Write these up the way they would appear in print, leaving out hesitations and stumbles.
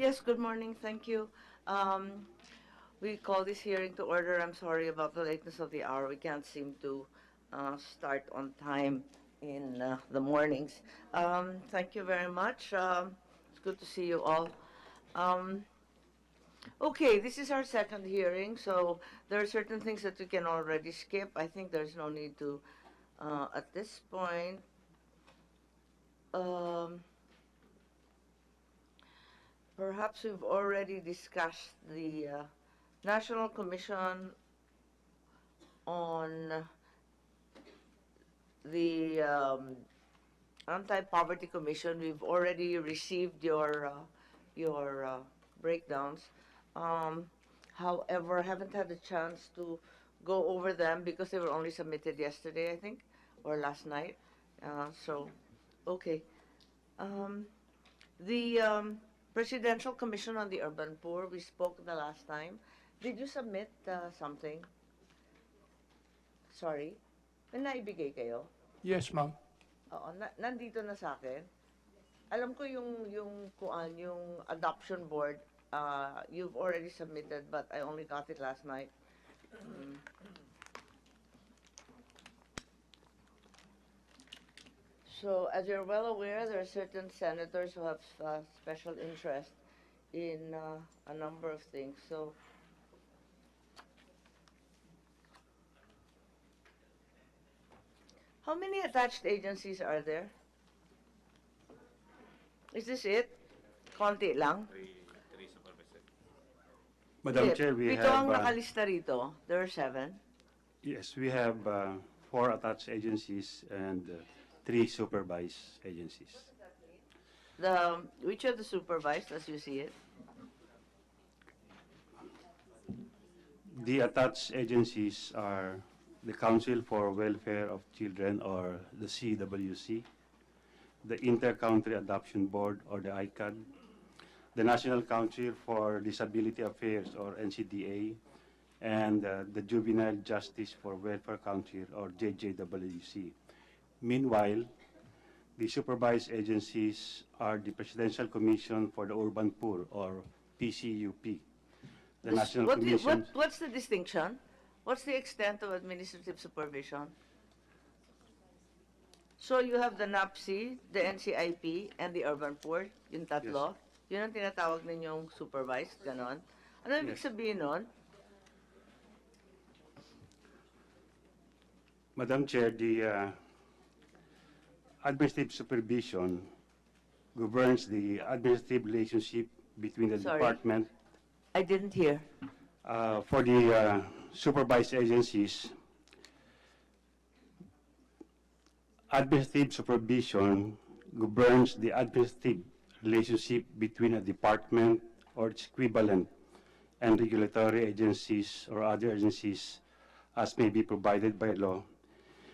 Yes, good morning. Thank you. Um, we call this hearing to order. I'm sorry about the lateness of the hour. We can't seem to start on time in the mornings. Thank you very much. It's good to see you all. Um, okay, this is our second hearing, so there are certain things that we can already skip. I think there's no need to, at this point. Um, Perhaps we've already discussed the National Commission on the Anti-Poverty Commission. We've already received your breakdowns. Um, However, haven't had a chance to go over them because they were only submitted yesterday, I think, or last night. So, okay. Um, the Presidential Commission on the Urban Poor, we spoke the last time. Did you submit something? Sorry. May naibigay kayo? Yes, ma'am. Oo, nandito na sa akin. Alam ko yung adoption board, you've already submitted, but I only got it last night. Mm. So, as you're well aware, there are certain senators who have special interest in a number of things. So, how many attached agencies are there? Is this it? Konti lang? Madam Hindi, Chair, we pito have, ang nakalista rito. There are 7. yes, we have 4 attached agencies and 3 supervised agencies. Which are the supervised as you see it? The attached agencies are the Council for Welfare of Children, or the CWC, the Inter-Country Adoption Board, or the ICAD, the National Council for Disability Affairs, or NCDA, and the Juvenile Justice for Welfare Council, or JJWC. Meanwhile, the supervised agencies are the Presidential Commission for the Urban Poor, or PCUP, the National Commission. What's the distinction? What's the extent of administrative supervision? So you have the NAPC, the NCIP, and the Urban Poor, yung tatlo. Yun ang tinatawag ninyong supervised, ganon. Ano ibig Yes. sabihin nun? Madam Chair, the administrative supervision governs the administrative relationship between the Sorry. department. I didn't hear. For the supervised agencies, administrative supervision governs the administrative relationship between a department or its equivalent and regulatory agencies or other agencies as may be provided by law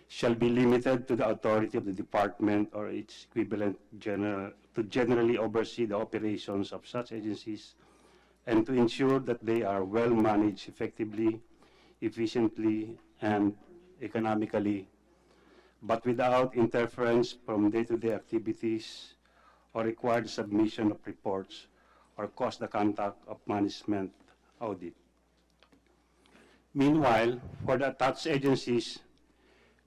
shall be limited to the authority of the department or its equivalent to generally oversee the operations of such agencies and to ensure that they are well managed effectively, efficiently, and economically, but without interference from day-to-day activities or required submission of reports or cause the conduct of management audit. Meanwhile, for the attached agencies,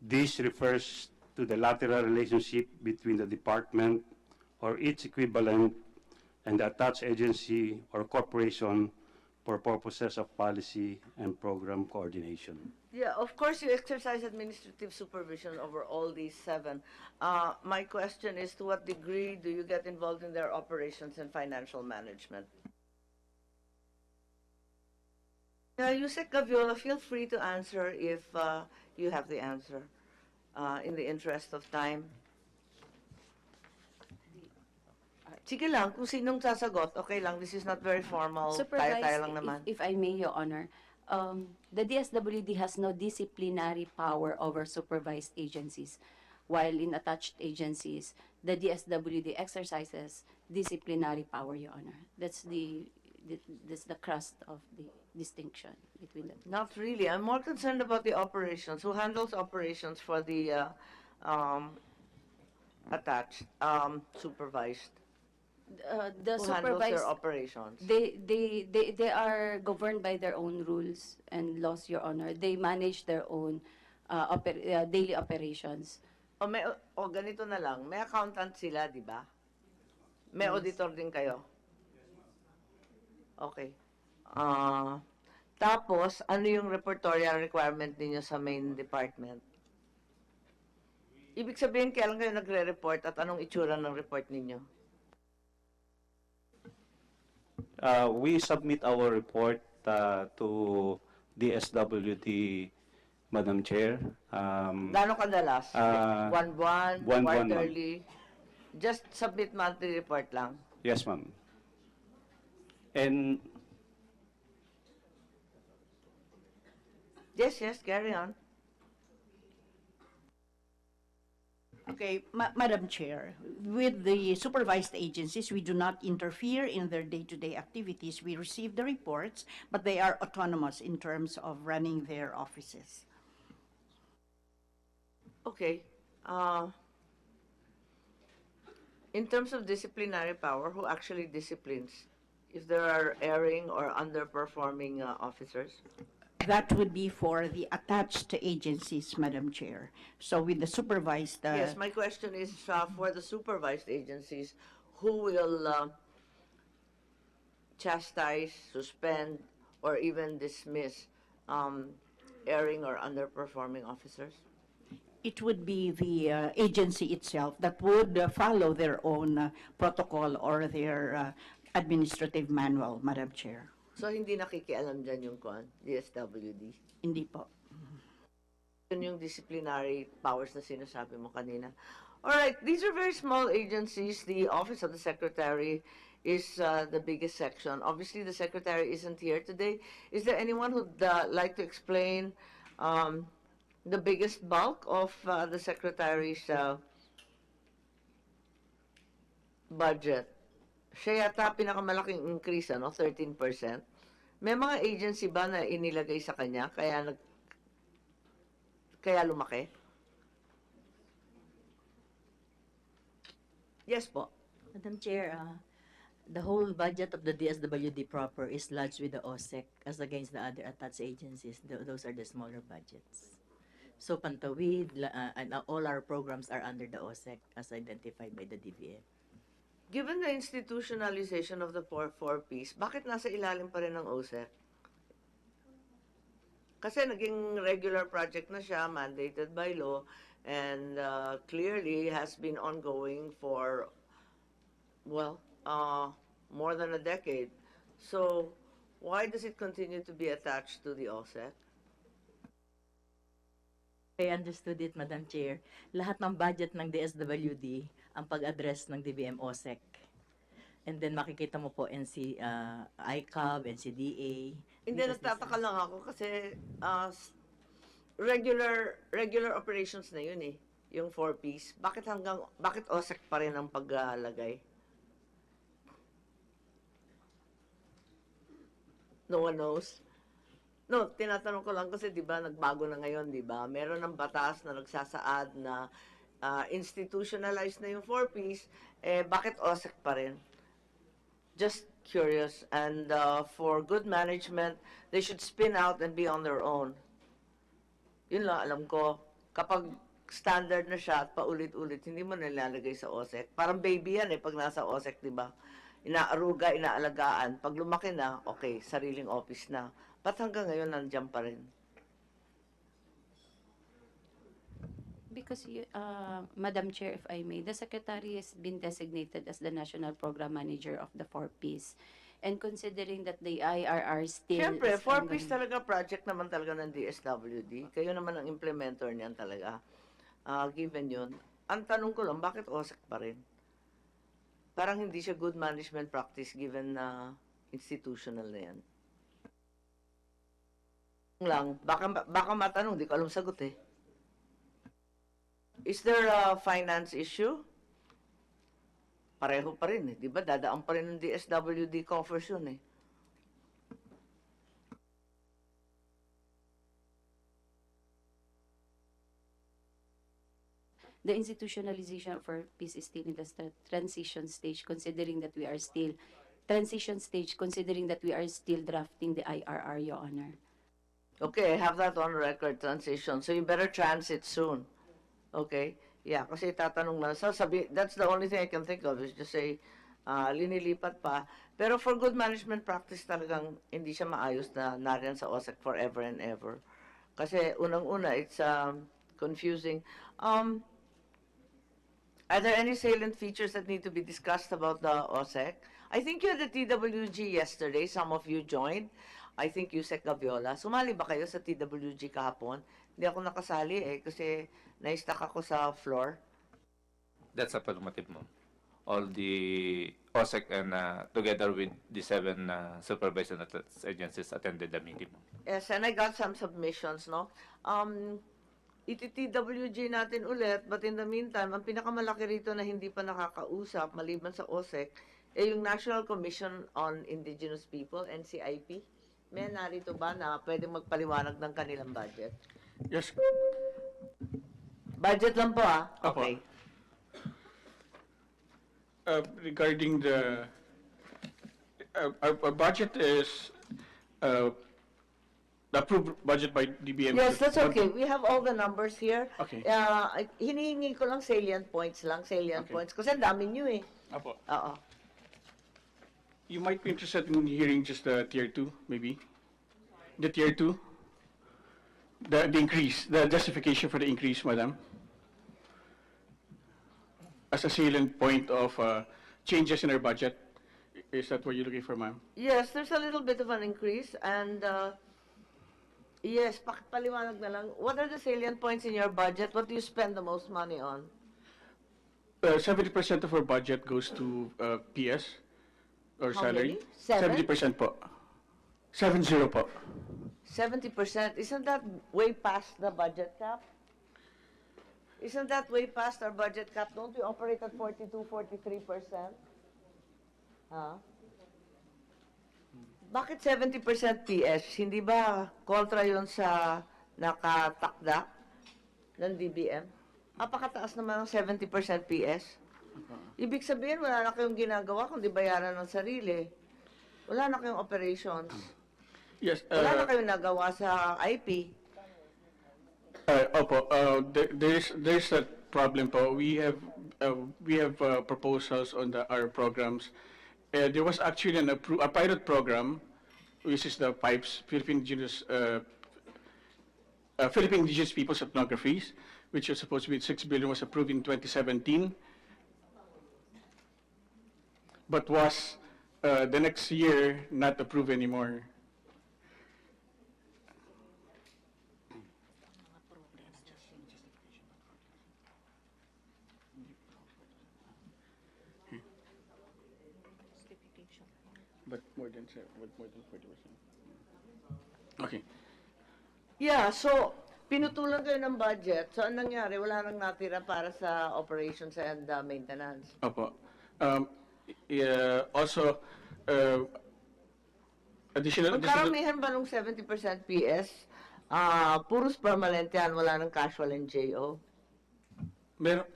this refers to the lateral relationship between the department or its equivalent and the attached agency or corporation for purposes of policy and program coordination. Yeah, of course you exercise administrative supervision over all these 7. My question is, to what degree do you get involved in their operations and financial management? Yusek Gaviola, feel free to answer if you have the answer in the interest of time. Sige lang, kung sinong sasagot, okay lang. This is not very formal. Tayo lang naman. If I may, Your Honor, the DSWD has no disciplinary power over supervised agencies, while in attached agencies, the DSWD exercises disciplinary power, Your Honor. That's the crust of the distinction between them. Not really. I'm more concerned about the operations. Who handles operations for the attached, supervised? The Who handles their supervised, operations? they are governed by their own rules and laws, Your Honor. They manage their own daily operations. O ganito na lang, may accountant sila, di ba? May Yes. auditor din kayo? Okay. Ah, tapos, ano yung reportorial requirement ninyo sa main department? Ibig sabihin, kailan kayo nagre-report at anong itsura ng report ninyo? We submit our report to DSWD, Madam Chair. Gano'ng kadalas? Buwan-buwan, buwan-buwan, ma'am. quarterly? Just submit monthly report lang. Yes, ma'am. And Yes, yes, carry on. Okay, Madam Chair, with the supervised agencies, we do not interfere in their day-to-day activities. We receive the reports, but they are autonomous in terms of running their offices. Okay. In terms of disciplinary power, who actually disciplines? If there are erring or underperforming officers? That would be for the attached agencies, Madam Chair. So with the supervised, Yes, my question is for the supervised agencies, who will chastise, suspend, or even dismiss erring or underperforming officers? it would be the agency itself that would follow their own protocol or their administrative manual, Madam Chair. So, hindi nakikialam dyan yung DSWD? Hindi po. Yun yung disciplinary powers na sinasabi mo kanina. Alright, these are very small agencies. The Office of the Secretary is the biggest section. Obviously, the Secretary isn't here today. Is there anyone who'd like to explain the biggest bulk of the Secretary's budget? Siya yata pinakamalaking increase, 13%. May mga agency ba na inilagay sa kanya kaya lumaki? Yes po. Madam Chair, the whole budget of the DSWD proper is lodged with the OSEC as against the other attached agencies. Those are the smaller budgets. So Pantawid and all our programs are under the OSEC as identified by the DVM. Given the institutionalization of the 4-piece, bakit nasa ilalim pa rin ng OSEC? Kasi naging regular project na siya, mandated by law, and clearly has been ongoing for, well, more than a decade. So, why does it continue to be attached to the OSEC? I understood it, Madam Chair. Lahat ng budget ng DSWD ang pag-address ng DBM OSEC. And then makikita mo po ICAB, NCDA. Hindi, nagtataka lang ako kasi regular operations na yun eh, yung 4-piece. Bakit OSEC pa rin ang paglagay? No one knows. No, tinatanong ko lang kasi 'di ba nagbago na ngayon, 'di ba? Meron ng batas na nagsasaad na institutionalized na yung 4-piece, bakit OSEC pa rin? Just curious. And for good management, they should spin out and be on their own. Yun lang alam ko. Kapag standard na siya at paulit-ulit, hindi mo nilalagay sa OSEC. Parang baby yan pag nasa OSEC, di ba? Inaaruga, inaalagaan. Pag lumaki na, okay, sariling office na. Ba't hanggang ngayon nandiyan pa rin? Because, Madam Chair, if I may, the Secretary has been designated as the National Program Manager of the 4-piece. And considering that the IRR still Siyempre, is 4-piece ongoing- talaga, project naman talaga ng DSWD. Kayo naman ang implementer niyan talaga. Given yun. Ang tanong ko lang, bakit OSEC pa rin? Parang hindi siya good management practice given na institutional na yan. Lang, baka matanong, di ko alam sagot eh. Is there a finance issue? Pareho pa rin eh. Di ba? Dadaan pa rin ng DSWD coffers yun eh. The institutionalization of our peace is still in the transition stage, considering that we are still drafting the IRR, Your Honor. Okay, I have that on record, transition. So you better transit soon. Okay? Yeah, kasi tatanong na, that's the only thing I can think of is just say, linilipat pa. Pero for good management practice talagang hindi siya maayos na nariyan sa OSEC forever and ever. Kasi unang-una, it's confusing. Are there any salient features that need to be discussed about the OSEC? I think you had the TWG yesterday. Some of you joined. I think Yusek Gaviola. Sumali ba kayo sa TWG kahapon? Hindi ako nakasali kasi na-stuck ako sa floor. That's affirmative, ma'am. All the OSEC and together with the 7 supervisor agencies attended the meeting, ma'am. Yes, and I got some submissions, no? Iti-TWG natin ulit, but in the meantime, ang pinakamalaki rito na hindi pa nakakausap, maliban sa OSEC, yung National Commission on Indigenous People, NCIP. May narito ba na pwedeng magpaliwanag ng kanilang budget? Yes. Budget lang po, Apo. Okay. Regarding the, our budget is, the approved budget by DBM. Yes, that's okay. We have all the numbers here. Okay. Hinihingi ko lang salient points Okay. points. Kasi ang dami nyo Apo. Oo. You might be interested in hearing just the tier 2, maybe. The tier 2, the increase, the justification for the increase, madam. As a salient point of changes in our budget. Is that what you're looking for, ma'am? Yes, there's a little bit of an increase and yes, paliwanag na lang. What are the salient points in your budget? What do you spend the most money on? 70% of our budget goes to PS or How salary. many? 70% po. 70 po. 70%. Isn't that way past the budget cap? Isn't that way past our budget cap? Don't we operate at 42, 43%? Huh? Bakit 70% PS? Hindi ba kontra yon sa nakatakda ng DBM? Napakataas naman ng 70% PS. Ibig sabihin, wala na kayong ginagawa kundi bayaran ng sarili. Wala na kayong operations. Yes. Wala na kayong nagawa sa IP. Opo, there's a problem po. We have proposals on our programs. There was actually a pilot program, which is the PIPES, Philippine Indigenous Peoples Ethnographies, which was supposed to be 6 billion, was approved in 2017, but was the next year not approved anymore. But more than 40%. Okay. Yeah, so pinutulan kayo ng budget. So anong nangyari? Wala nang natira para sa operations and maintenance. Opo. Also, additional. Ang karamihan ba nung 70% PS, puros permanente yan, wala nang casual and JO? Meron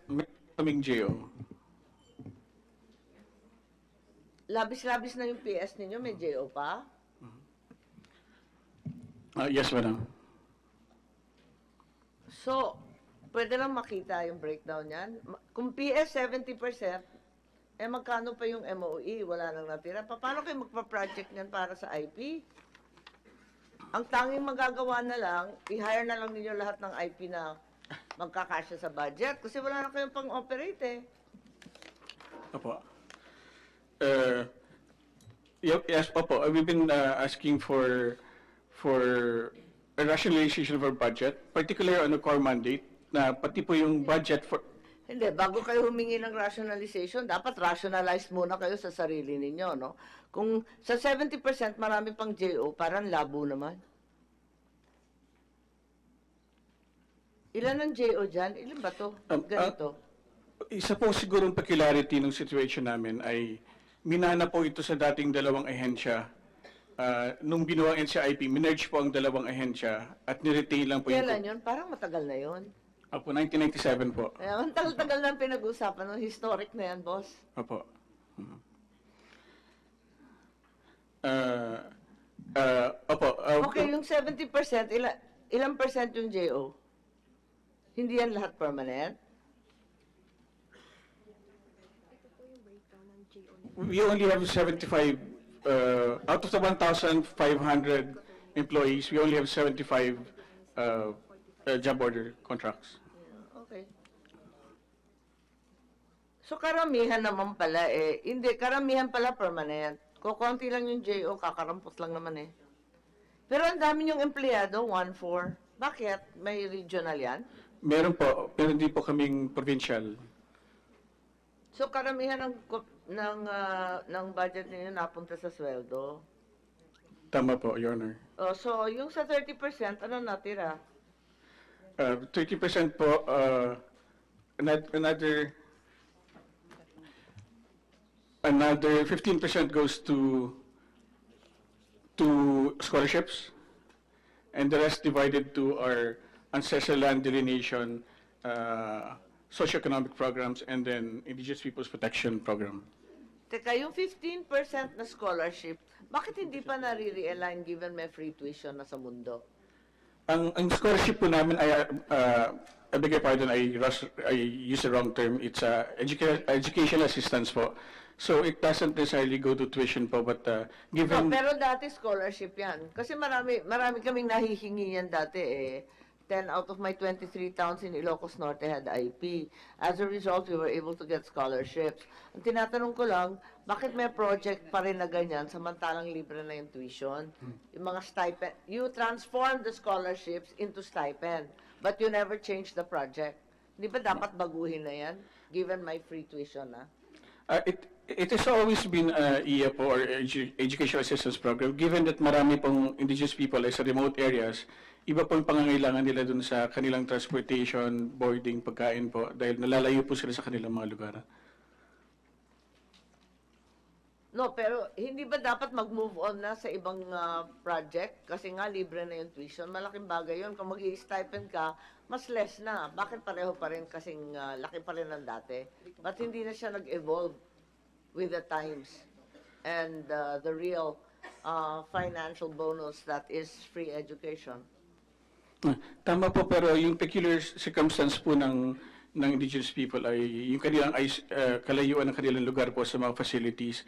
kaming JO. Labis-labis na yung PS ninyo, may JO pa? Yes, madam. So, pwede lang makita yung breakdown yan. Kung PS 70%, magkano pa yung MOE? Wala nang natira. Paano kayo magpa-project niyan para sa IP? Ang tanging magagawa na lang, i-hire na lang ninyo lahat ng IP na magkakasya sa budget kasi wala na kayong pang-operate Opo. Yes, opo. We've been asking for a rationalization of our budget, particularly on the core mandate, na pati po yung budget for. Hindi, bago kayo humingi ng rationalization, dapat rationalize muna kayo sa sarili ninyo, no? Kung sa 70% marami pang JO, parang labo naman. Ilan ang JO dyan? Ilan ba to? Ganito. Isa po siguro ang peculiarity ng situation namin ay minana po ito sa dating dalawang ahensya. Nung binuwa ang NCIP, minerge po ang dalawang ahensya at niretain lang po Kailan yun? Parang matagal na yun. Opo, 1997 po. Ang tagal-tagal na pinag-usapan, no? Historic na yan, boss. Opo. Opo. Okay, yung 70%, ilang percent yung JO? Hindi yan lahat permanent? We only have 75, out of the 1,500 employees, we only have 75 job order contracts. Okay. So karamihan naman pala hindi, karamihan pala permanent. Kukunti lang yung JO, kakarampot lang naman eh. Pero ang dami yung empleyado, 1-4. Bakit? May regional yan? Meron po, pero hindi po kaming provincial. So karamihan ng budget ninyo napunta sa sweldo. Tama po, Your Honor. So yung sa 30%, ano natira? 30% po, another 15% goes to scholarships, and the rest divided to our ancestral land delineation, socioeconomic programs, and then Indigenous Peoples Protection Program. Teka, yung 15% na scholarship, bakit hindi pa nare-realign given may free tuition na sa mundo? Ang scholarship po namin ay, I beg your pardon, I used the wrong term. It's educational assistance po. So it doesn't necessarily go to tuition po, but given... Pero dati scholarship yan. Kasi marami kaming nahihingi yan dati eh. 10 out of my 23 towns in Ilocos Norte had IP. As a result, we were able to get scholarships. Ang tinatanong ko lang, bakit may project pa rin na ganyan samantalang libre na yung tuition? Yung mga stipend, you transform the scholarships into stipend, but you never change the project. Di ba dapat baguhin na yan, given my free tuition na? It has always been EAP or Educational Assistance Program, given that marami pong indigenous people ay sa remote areas, iba po yung pangangailangan nila dun sa kanilang transportation, boarding, pagkain po, dahil nalalayo po sila sa kanilang mga lugar. No, pero hindi ba dapat mag-move on na sa ibang project? Kasi nga, libre na yung tuition. Malaking bagay yun. Kung mag-i-stipend ka, mas less na. Bakit pareho pa rin kasing laki pa rin ng dati? Ba't hindi na siya nag-evolve with the times and the real financial bonus that is free education? Tama po, pero yung peculiar circumstance po ng indigenous people ay yung kanilang kalayuan ng kanilang lugar po sa mga facilities.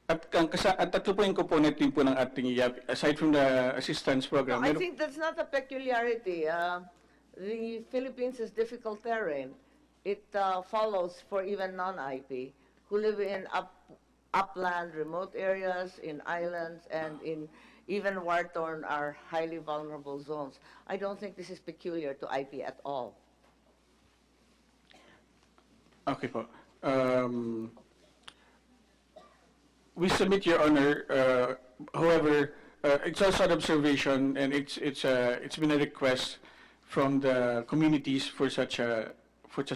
At tatlo po yung component din po ng ating IAP, aside from the assistance program. No, I think that's not a peculiarity. The Philippines is difficult terrain. It follows for even non-IP who live in upland, remote areas, in islands, and in even war-torn are highly vulnerable zones. I don't think this is peculiar to IP at all. Okay po. We submit, Your Honor. However, it's also an observation, and it's been a request from the communities for such a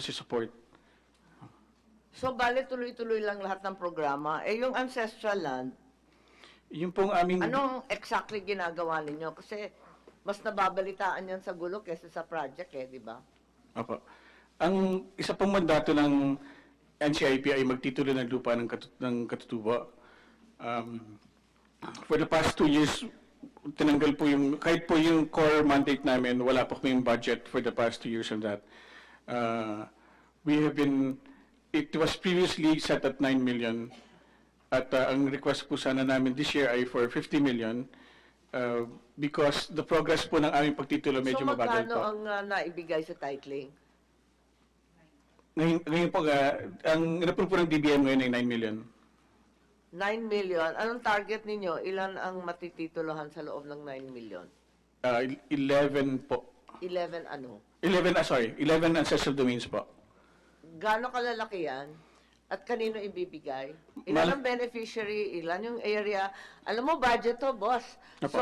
support. So, bale tuloy-tuloy lang lahat ng programa. Yung ancestral land, Yung pong aming... anong exactly ginagawa ninyo? Kasi mas nababalitaan yan sa gulo kaysa sa project di ba? Opo. Ang isa pong mandato ng NCIP ay magtitulo ng lupa ng katutubo. For the past 2 years, tinanggal po kahit po yung core mandate namin, wala po kaming budget for the past 2 years on that. It was previously set at 9 million. At ang request po sana namin this year ay for 50 million because the progress po ng aming pagtitulo medyo So, mabagal magkano po. ang naibigay sa titling? Ngayon po, ang inapprove po ng DBM ngayon ay 9 million. 9 million. Anong target ninyo? Ilan ang matititulohan sa loob ng 9 million? 11 po. 11 ano? 11 ancestral domains po. Gaano kalalaki yan? At kanino ibibigay? Ilan ang beneficiary? Ilan yung area? Alam mo, budget to, boss. Apo. So,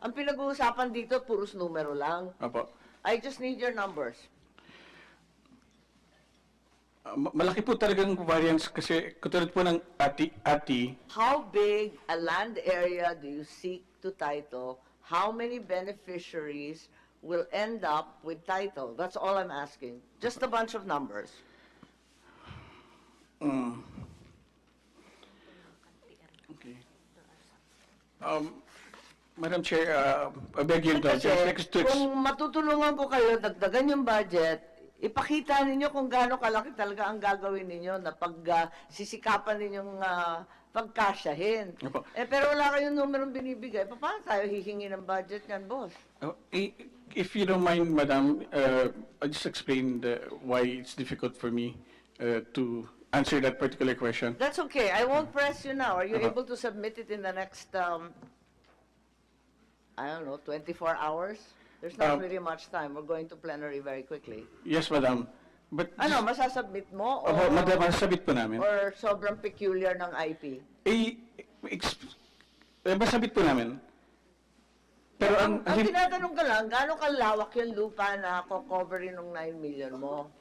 ang pinag-uusapan dito, puros numero lang. Opo. I just need your numbers. Malaki po talagang variance kasi katulad po ng ati. How big a land area do you seek to title? How many beneficiaries will end up with title. That's all I'm asking. Just a bunch of numbers. Okay. Madam Chair, I beg your Kasi indulgence. kung matutulungan ko kayo, dagdagan yung budget, ipakita ninyo kung gaano kalaki talaga ang gagawin ninyo na sisikapan ninyong pagkasyahin. Opo. Pero wala kayong numerong binibigay. Paano tayo hihingi ng budget niyan, boss? If you don't mind, Madam, I'll just explain why it's difficult for me to answer that particular question. That's okay. I won't press you now. Are you Uh-huh. able to submit it in the next, I don't know, 24 hours? There's not really much time. We're going to plenary very quickly. Yes, Madam. But Ano, masasubmit mo? Opo, Madam, masabit po namin. Or sobrang peculiar ng IP? Masabit po namin. Pero ang tinatanong ka lang, gaano kalawak yung lupa na coverin ng 9 million mo?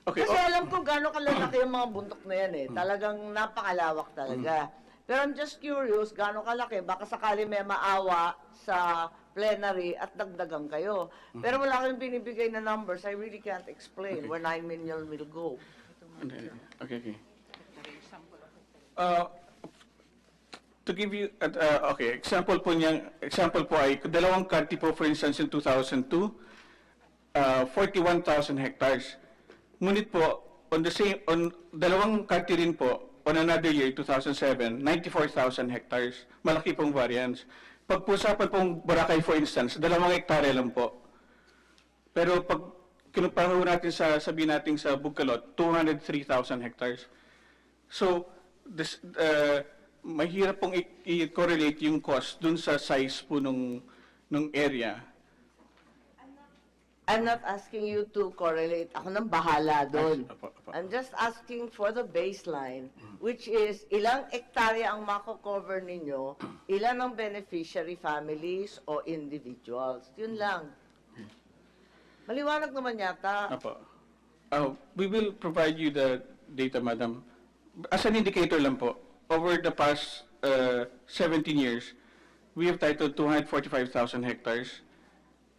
okay, Kasi alam ko gaano kalalaki yung mga bundok na yan eh. Talagang napakalawak talaga. Pero I'm just curious, gaano kalaki? Baka sakali may maawa sa plenary at dagdagan kayo. Pero wala kayong binibigay na numbers. I really can't explain where 9 million will go. Okay. To give you, example po ay, dalawang county po, for instance, in 2002, 41,000 hectares. Ngunit po, on dalawang county rin po, on another year, 2007, 94,000 hectares. Malaki pong variance. Pag-usapan pong Boracay, for instance, 2 hektare lang po. Pero pag kinumpara natin sabihin natin sa Bugkalot, 203,000 hectares. So, mahirap pong i-correlate yung cost dun sa size po nung area. I'm not asking you to correlate. Ako nang bahala doon. Apo. I'm just asking for the baseline, which is ilang hektarya ang mako-cover ninyo, ilan ang beneficiary families o individuals. Yun lang. Maliwanag naman yata. Apo. We will provide you the data, Madam. As an indicator lang po, over the past 17 years, we have titled 245,000 hectares.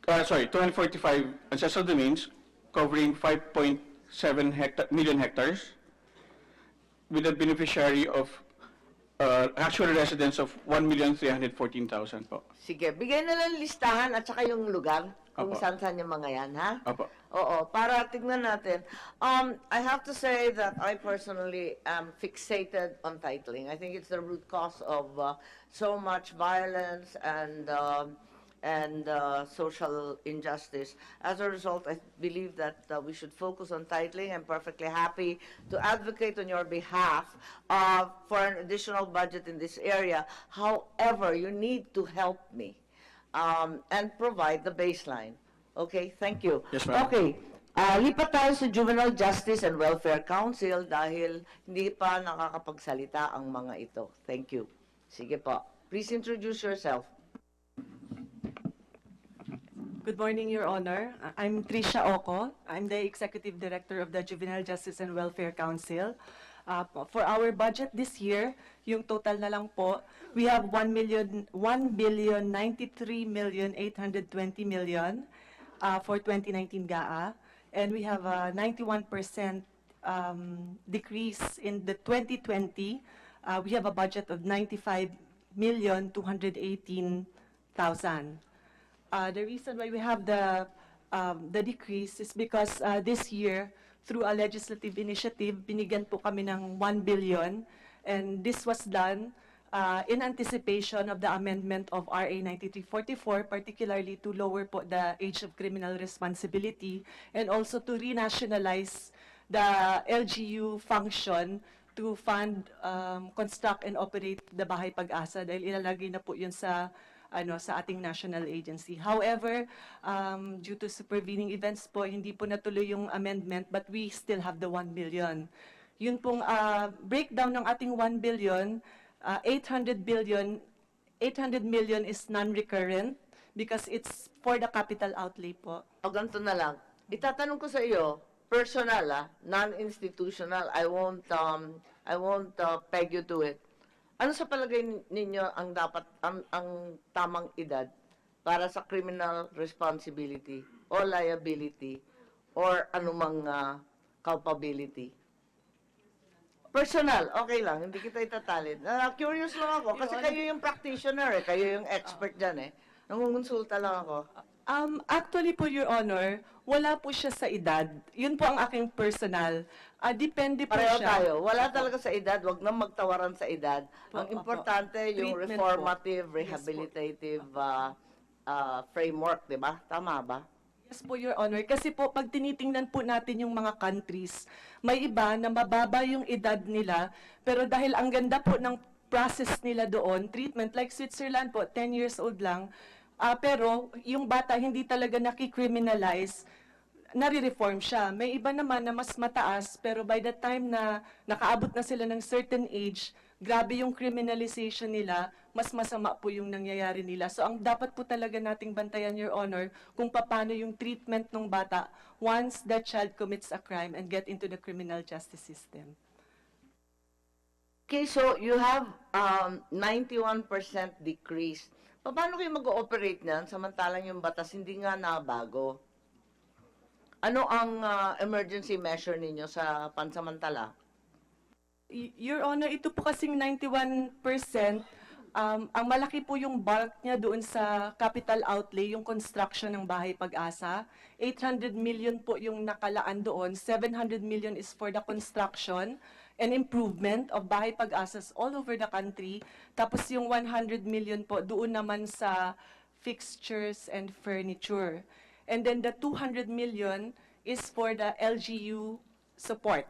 245 ancestral domains covering 5.7 million hectares with a beneficiary of actual residents of 1,314,000 po. Sige, bigay na lang listahan at saka yung lugar kung Apo. saan-saan yung mga yan, ha? Apo. Oo, para tignan natin. I have to say that I personally am fixated on titling. I think it's the root cause of so much violence and social injustice. As a result, I believe that we should focus on titling. I'm perfectly happy to advocate on your behalf for an additional budget in this area. However, you need to help me and provide the baseline. Okay, thank you. Yes, ma'am. Okay, lipat tayo sa Juvenile Justice and Welfare Council dahil hindi pa nakakapagsalita ang mga ito. Thank you. Sige po. Please introduce yourself. Good morning, Your Honor. I'm Tricia Oco. I'm the Executive Director of the Juvenile Justice and Welfare Council. For our budget this year, yung total na lang po, we have 1,093,820,000,000 for 2019 GAA, and we have a 91% decrease in the 2020. We have a budget of 95,218,000. The reason why we have the decrease is because this year, through a legislative initiative, binigyan po kami ng 1 billion, and this was done in anticipation of the amendment of RA 9344, particularly to lower po the age of criminal responsibility and also to renationalize the LGU function to fund, construct, and operate the Bahay Pag-asa dahil ilalagay na po yun sa ating national agency. However, due to supervening events po, hindi po natuloy yung amendment, but we still have the 1 billion. Yun pong breakdown ng ating 1 billion, 800 million is non-recurrent because it's for the capital outlay po. O ganito na lang. Itatanong ko sa iyo, personal non-institutional. I won't peg you to it. Ano sa palagay ninyo ang dapat ang tamang edad para sa criminal responsibility o liability or anumang culpability? Personal, okay lang, hindi kita itatalin. Curious lang ako, kasi kayo yung practitioner kayo yung expert dyan Nangungonsulta lang ako. Actually po, Your Honor, wala po siya sa edad. Yun po ang aking personal. Depende po Pareho siya. tayo. Wala talaga sa edad. Wag nang magtawaran sa edad. Ang Opo. importante, yung Treatment reformative, po. Yes po. rehabilitative framework, di ba? Tama ba? Yes po, Your Honor. Kasi po, pag tinitingnan po natin yung mga countries, may iba na mababa yung edad nila, pero dahil ang ganda po ng process nila doon, treatment, like Switzerland po, 10 years old lang, pero yung bata hindi talaga nakicriminalize, nare-reform siya. May iba naman na mas mataas, pero by the time na nakaabot na sila ng certain age, grabe yung criminalization nila, mas masama po yung nangyayari nila. So ang dapat po talaga nating bantayan, Your Honor, kung paano yung treatment ng bata once that child commits a crime and get into the criminal justice system. Okay, so you have 91% decrease. Paano kayo mag-ooperate niyan samantalang yung batas hindi nga nabago? Ano ang emergency measure ninyo sa pansamantala? Your Honor, ito po kasing 91%, ang malaki po yung bulk niya doon sa capital outlay, yung construction ng Bahay Pag-asa. 800 million po yung nakalaan doon. 700 million is for the construction and improvement of Bahay Pag-asas all over the country. Tapos yung 100 million po doon naman sa fixtures and furniture. And then the 200 million is for the LGU support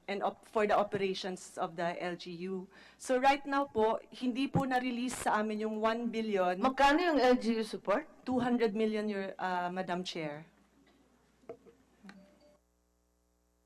and for the operations of the LGU. So right now po, hindi po na-release sa amin yung 1 billion, Magkano yung LGU support? 200 million, Madam Chair.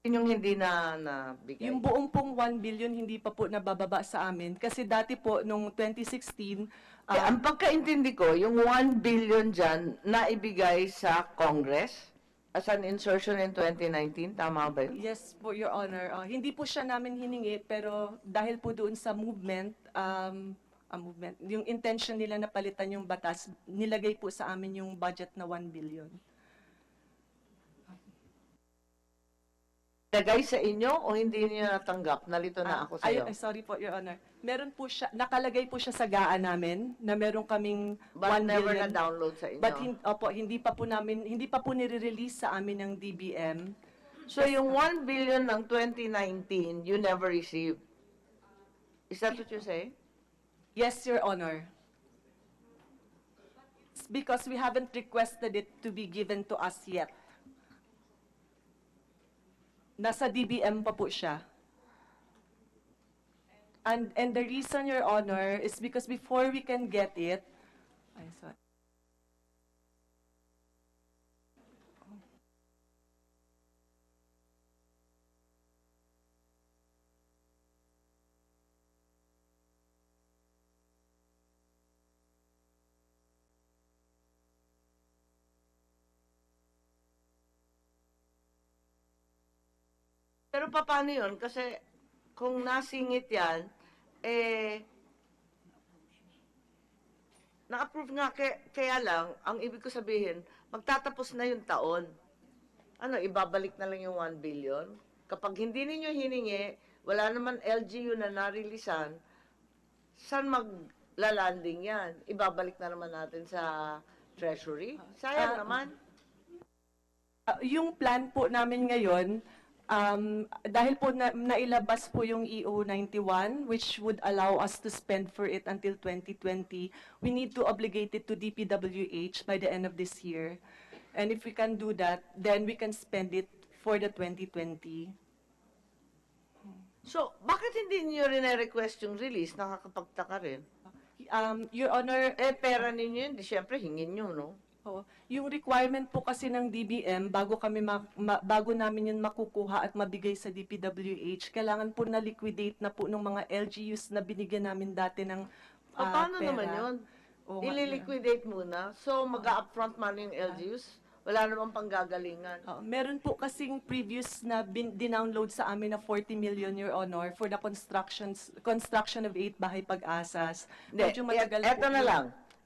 Yun yung hindi na nabigay. Yung buong pong 1 billion hindi pa po nabababa sa amin kasi dati po nung 2016, Ang pagkaintindi ko, yung 1 billion dyan na ibigay sa Congress as an insertion in 2019, tama ba yun? yes po, Your Honor, hindi po siya namin hiningi pero dahil po doon sa movement, yung intention nila na palitan yung batas, nilagay po sa amin yung budget na 1 billion. Lagay sa inyo o hindi niyo natanggap? Nalito na ako sa iyo. Sorry po, Your Honor. Meron po siya, nakalagay po siya sa gaan namin na meron kaming But 1 never billion. na-download sa inyo. But hindi pa po nire-release sa amin ng DBM. So yung 1 billion ng 2019, you never received. Is that what you say? Yes, Your Honor. It's because we haven't requested it to be given to us yet. Nasa DBM pa po siya. And the reason, Your Honor, is because before we can get it, sorry. Pero paano yun? Kasi kung nasingit yan, na-approve nga, kaya lang, ang ibig ko sabihin, magtatapos na yung taon. Ano, ibabalik na lang yung 1 billion? Kapag hindi ninyo hiningi, wala naman LGU na narilisan, saan maglalanding yan? Ibabalik na naman natin sa Treasury? Sayang naman. Yung plan po namin ngayon, dahil po nailabas po yung EO 91, which would allow us to spend for it until 2020, we need to obligate it to DPWH by the end of this year. And if we can do that, then we can spend it for the 2020. So, bakit hindi niyo rin-request yung release? Nakakapagtaka rin. Your Honor, Pera ninyo yun, di syempre hingin nyo, no? yung requirement po kasi ng DBM, bago namin yun makukuha at mabigay sa DPWH, kailangan po na-liquidate na po ng mga LGUs na binigyan namin dati ng Paano pera. naman yun? Oo nga, Ililiquidate muna. So, mag-upfront money yung LGUs? Wala namang panggagalingan. Meron po kasing previous na dinownload sa amin na 40 million, Your Honor, for the construction of 8 Bahay Pag-asas. Hindi, Medyo matagal eto po na yun. lang.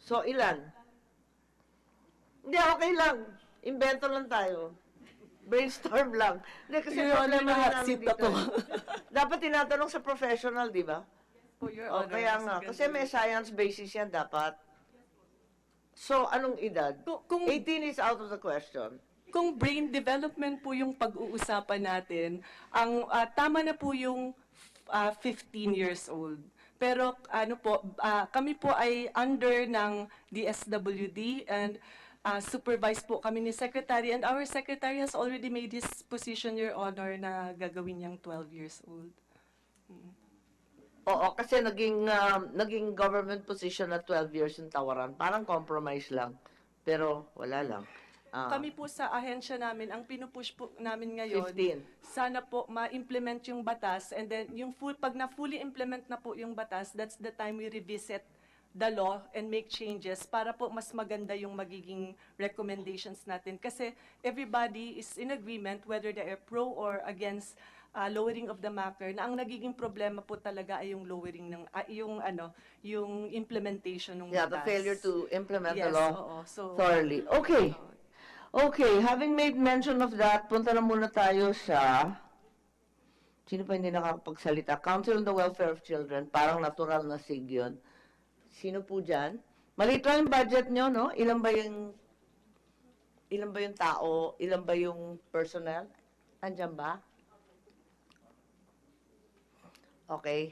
So, ilan? Hindi, okay lang. Invento lang tayo. Brainstorm lang. Hindi, kasi Your Honor, problema rin na-hot namin seat dito. ako. Dapat tinatanong sa professional, di ba? Po, Your O, Honor, kaya mas nga. maganda Kasi may yun. science basis yan dapat. So, anong edad? Kung 18 is out of the question. Kung brain development po yung pag-uusapan natin, ang tama na po yung 15 years old. Pero ano po, kami po ay under ng DSWD and supervised po kami ni Secretary, and our Secretary has already made his position, Your Honor, na gagawin niyang 12 years old. Oo, kasi naging government position na 12 years yung tawaran. Parang compromise lang. Pero wala lang. Kami po sa ahensya namin, ang pinupush po namin ngayon, 15. sana po ma-implement yung batas, and then yung pag na-fully implement na po yung batas, that's the time we revisit the law and make changes para po mas maganda yung magiging recommendations natin. Kasi everybody is in agreement whether they are pro or against lowering of the marker, na ang nagiging problema po talaga ay yung lowering ng, yung implementation ng Yeah, batas. the failure to implement the Yes, law oo. So, thoroughly. Okay. Okay, having made mention of that, punta na muna tayo sa, sino pa hindi nakakapagsalita? Council on the Welfare of Children, parang natural na sig yun. Sino po dyan? Maliit lang yung budget nyo, no? Ilan ba yung tao? Ilan ba yung personnel? Andyan ba? Okay.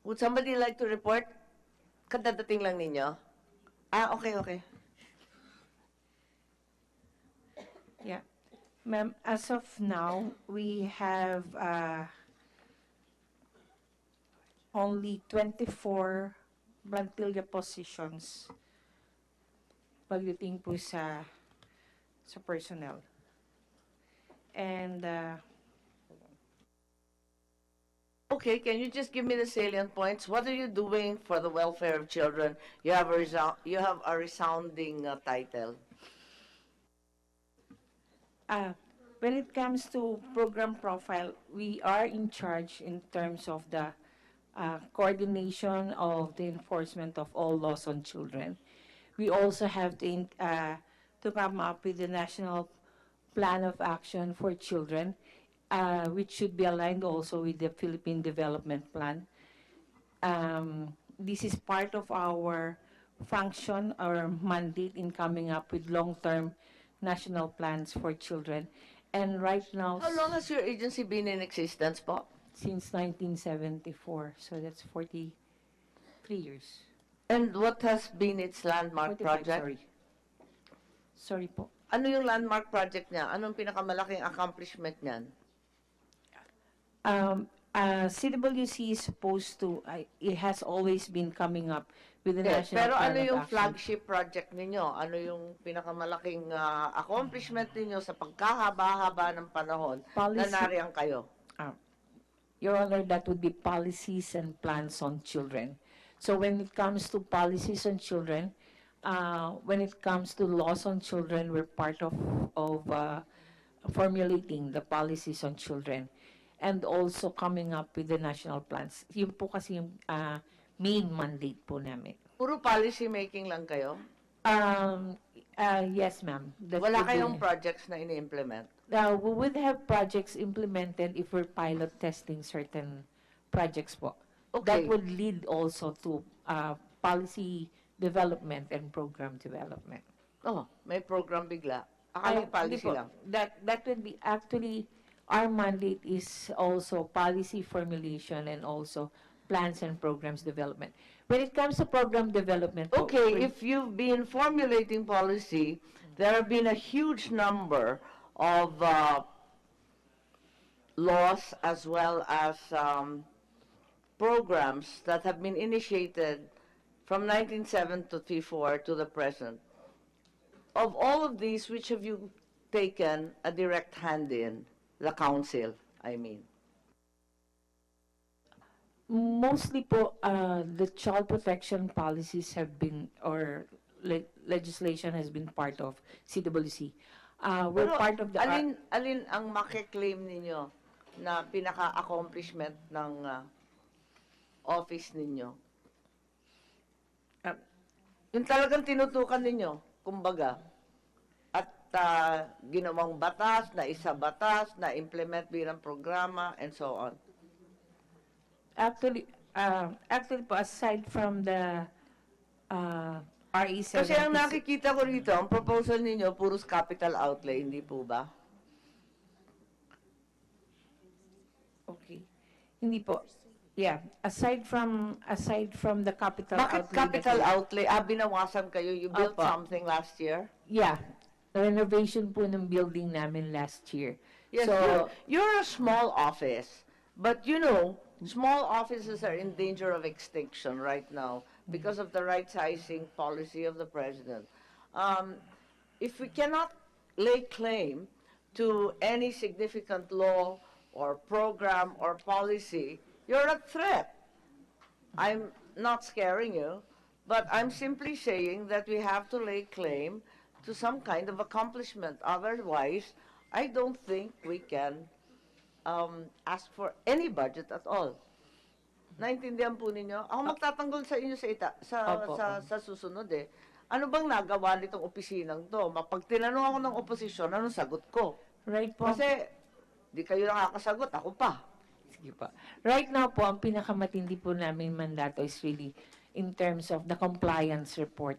Would somebody like to report? Kadadating lang ninyo. Okay. Yeah. Ma'am, as of now, we have only 24 plantilla positions pagdating po sa personnel. And Okay, can you just give me the salient points? What are you doing for the welfare of children? You have a resounding title. when it comes to program profile, we are in charge in terms of the coordination of the enforcement of all laws on children. We also have to come up with the national plan of action for children, which should be aligned also with the Philippine Development Plan. This is part of our function or mandate in coming up with long-term national plans for children. And right now, How long has your agency been in existence, po? since 1974, so that's 43 years. And what has been its landmark 45, project? sorry. Sorry po. Ano yung landmark project niya? Anong pinakamalaking accomplishment niyan? CWC is supposed to, it has always been coming up with the Yes, National pero Plan ano of yung Action. flagship project ninyo? Ano yung pinakamalaking accomplishment ninyo sa pagkahaba-haba ng panahon na Policy- nariyan kayo? Your Honor, that would be policies and plans on children. So when it comes to policies on children, when it comes to laws on children, we're part of formulating the policies on children and also coming up with the national plans. Yun po kasi yung main mandate po namin. Puro policy making lang kayo? Yes, ma'am. That Wala would be- kayong projects na ini-implement? We would have projects implemented if we're pilot testing certain projects po. Okay. That would lead also to policy development and program development. Oh, may program bigla. Akala Hindi policy po. lang. That would be actually, our mandate is also policy formulation and also plans and programs development. When it comes to program development po, Okay, if you've been formulating policy, there have been a huge number of laws as well as programs that have been initiated from 1974 to the present. Of all of these, which have you taken a direct hand in? The council, I mean. mostly po, the child protection policies have been, or legislation has been part of CWC. We're Pero part of the... alin ang makiklaim ninyo na pinaka-accomplishment ng office ninyo? Yung talagang tinutukan ninyo, kumbaga, at ginawang batas, na isa batas, na implement bilang programa, and so on. Actually po, aside from the RE 76, Kasi ang nakikita ko rito, ang proposal ninyo, puros capital outlay, hindi po ba? okay. Hindi po. Yeah, aside from the capital Bakit outlay capital that outlay? Binawasan kayo, you built Opo. something last year? yeah, renovation po ng building namin last year. Yes, So, you're a small office, but you know, small offices are in danger of extinction right now because of the right-sizing policy of the president. If we cannot lay claim to any significant law or program or policy, you're a threat. I'm not scaring you, but I'm simply saying that we have to lay claim to some kind of accomplishment. Otherwise, I don't think we can ask for any budget at all. Naintindihan po ninyo? Ako magtatanggol sa inyo Opo. sa susunod eh. Ano bang nagawa nitong opisinang to? Pag tinanong ako ng oposisyon, anong sagot ko? right po. Kasi di kayo nakakasagot, ako pa. Sige po. Right now po, ang pinakamatindi po namin mandato is really in terms of the compliance report.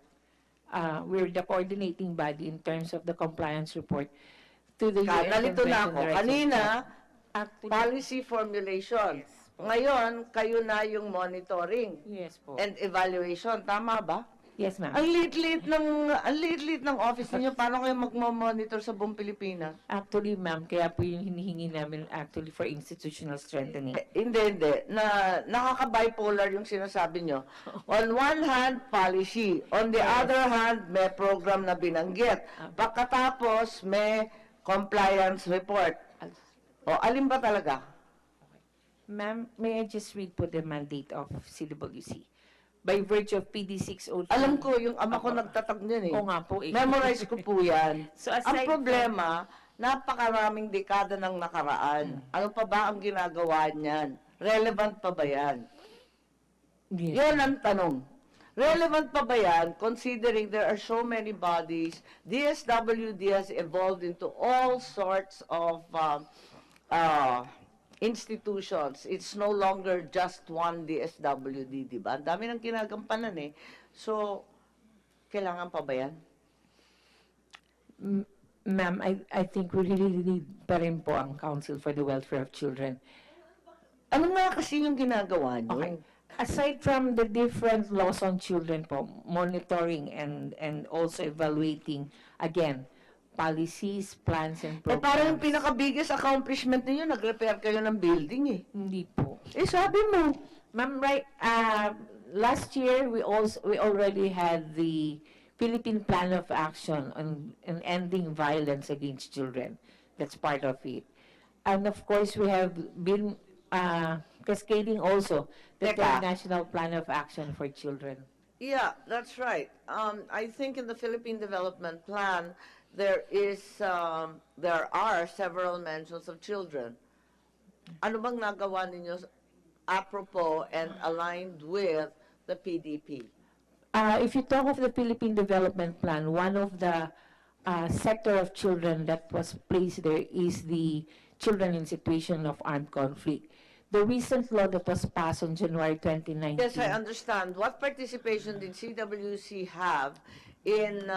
We're the coordinating body in terms of the compliance report to the UN Nalito na Convention ako. on the Rights of Kanina, Actually, policy formulation. Ngayon, kayo na yung monitoring yes po. and evaluation. Tama ba? Yes, ma'am. Ang liit-liit ng office niyo. Paano kayo magmo-monitor sa buong Pilipinas? Actually, ma'am, kaya po yung hinihingi namin actually for institutional strengthening. Hindi. Nakaka-bipolar yung sinasabi nyo. On one hand, policy. On the other hand, may program na binanggit. Pagkatapos, may compliance report. O, alin ba talaga? Ma'am, may I just read po the mandate of CWC? By virtue of PD 603. Alam ko, yung ama ko nagtatag niyan eh. Oo nga po eh. Memorize ko po yan. So Ang aside problema, napakaraming dekada ng nakaraan. Ano pa ba ang ginagawa niyan? Relevant pa ba yan? Yes. Yun ang tanong. Relevant pa ba yan, considering there are so many bodies? DSWD has evolved into all sorts of institutions. It's no longer just one DSWD, di ba? Ang dami ng kinagampanan eh. So, kailangan pa ba yan? Ma'am, I think we really need pa rin po ang Council for the Welfare of Children. Ano nga kasi yung ginagawa niyo? Okay. Aside from the different laws on children po, monitoring and also evaluating, again, policies, plans, and Eh, programs. parang yung pinaka-biggest accomplishment ninyo, nag-repair kayo ng building eh. Hindi po. Eh, sabi mo. Ma'am, right, last year, we already had the Philippine Plan of Action on ending violence against children. That's part of it. And of course, we have been cascading also the Teka. National Plan of Action for Children. Yeah, that's right. I think in the Philippine Development Plan, there are several mentions of children. Ano bang nagawa ninyo apropos and aligned with the PDP? If you talk of the Philippine Development Plan, one of the sector of children that was placed there is the children in situation of armed conflict. The recent law that was passed on January 2019. Yes, I understand. What participation did CWC have in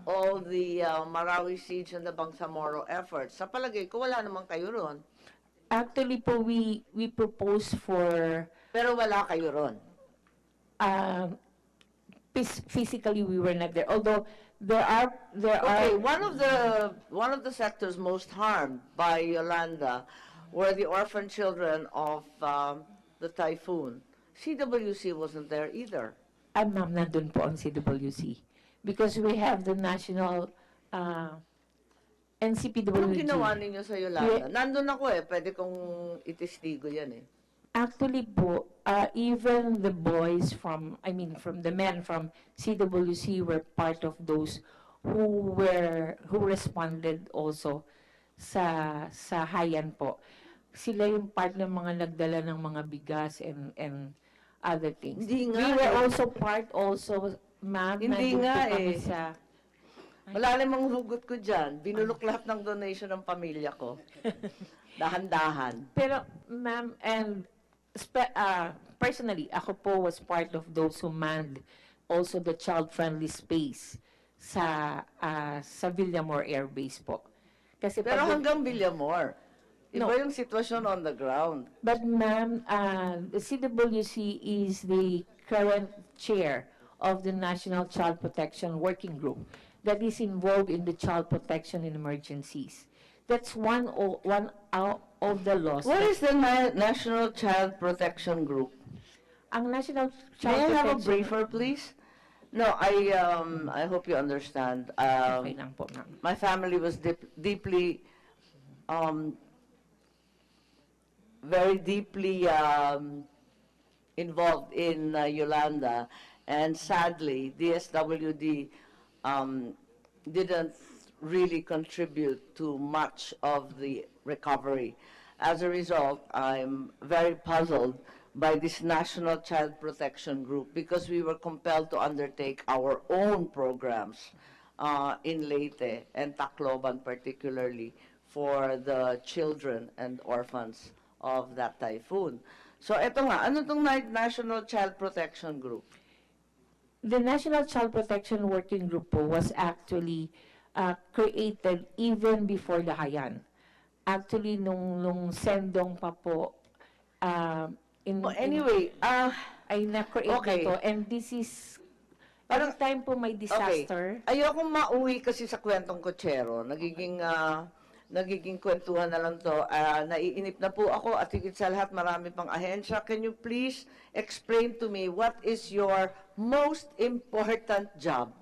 all the Marawi Siege and the Bangsamoro efforts? Sa palagay ko, wala naman kayo ron. Actually po, we propose for Pero wala kayo ron. physically we were not there. Although there are Okay, one of the sectors most harmed by Yolanda were the orphan children of the typhoon. CWC wasn't there either. ma'am, nandun po ang CWC. Because we have the national NCPWG. Anong ginawa ninyo sa Yolanda? Nandun ako eh, pwede kong itestigo yan eh. Actually po, even the boys from the men from CWC were part of those who responded also sa Hayan po. sila yung part ng mga nagdala ng mga bigas and other things. Hindi nga We were eh. also part also, ma'am, Hindi nandun po nga kami eh. sa... Wala namang hugot ko dyan. Binulok lahat ng donation ng pamilya ko. Dahan-dahan. Pero, ma'am, and personally, ako po was part of those who manned also the child-friendly space sa Villamor Air Base po. Kasi Pero pag- hanggang Villamor, iba No. yung sitwasyon on the ground. But ma'am, the CWC is the current chair of the National Child Protection Working Group that is involved in the child protection in emergencies. That's one out of the laws. What is the National Child Protection Group? Ang National May Child I have a Protection... briefer, please? No, I hope you understand. Okay lang po, ma'am. My family was deeply, very deeply involved in Yolanda, and sadly, DSWD didn't really contribute to much of the recovery. As a result, I'm very puzzled by this National Child Protection Group because we were compelled to undertake our own programs in Leyte and Tacloban particularly for the children and orphans of that typhoon. So eto nga, ano tong National Child Protection Group? The National Child Protection Working Group po was actually created even before the Hayan. Actually, nung Sendong pa po, Anyway, ay na-create Okay. na to. And this is, Parang- every time po may disaster, Ayokong mauwi kasi sa kwentong kotsero. Nagiging kwentuhan na lang to. Naiinip na po ako at higit sa lahat marami pang ahensya. Can you please explain to me what is your most important job?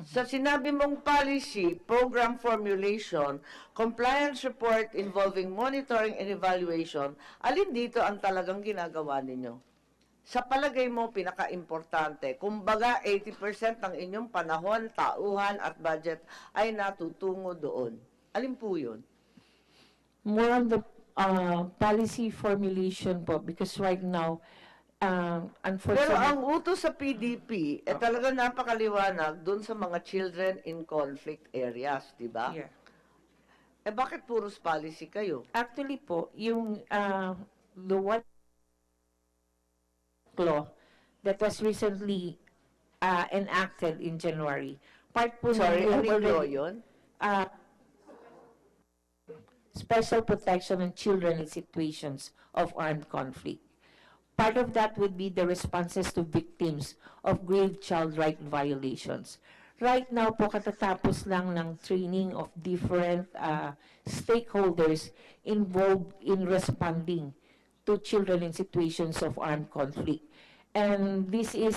Sa sinabi mong policy, program formulation, compliance report involving monitoring and evaluation, alin dito ang talagang ginagawa ninyo? Sa palagay mo, pinaka-importante, kumbaga 80% ng inyong panahon, tauhan at budget ay natutungo doon. Alin po yun? more on the policy formulation po, because right now, Pero unfortunately, ang utos sa PDP, talaga napakaliwanag doon sa mga children in conflict areas, di ba? yeah. Bakit puros policy kayo? Actually po, yung the one law that was recently enacted in January, part po Sorry, ng anong law yun? special protection on children in situations of armed conflict. Part of that would be the responses to victims of grave child right violations. Right now po, katatapos lang ng training of different stakeholders involved in responding to children in situations of armed conflict. And these are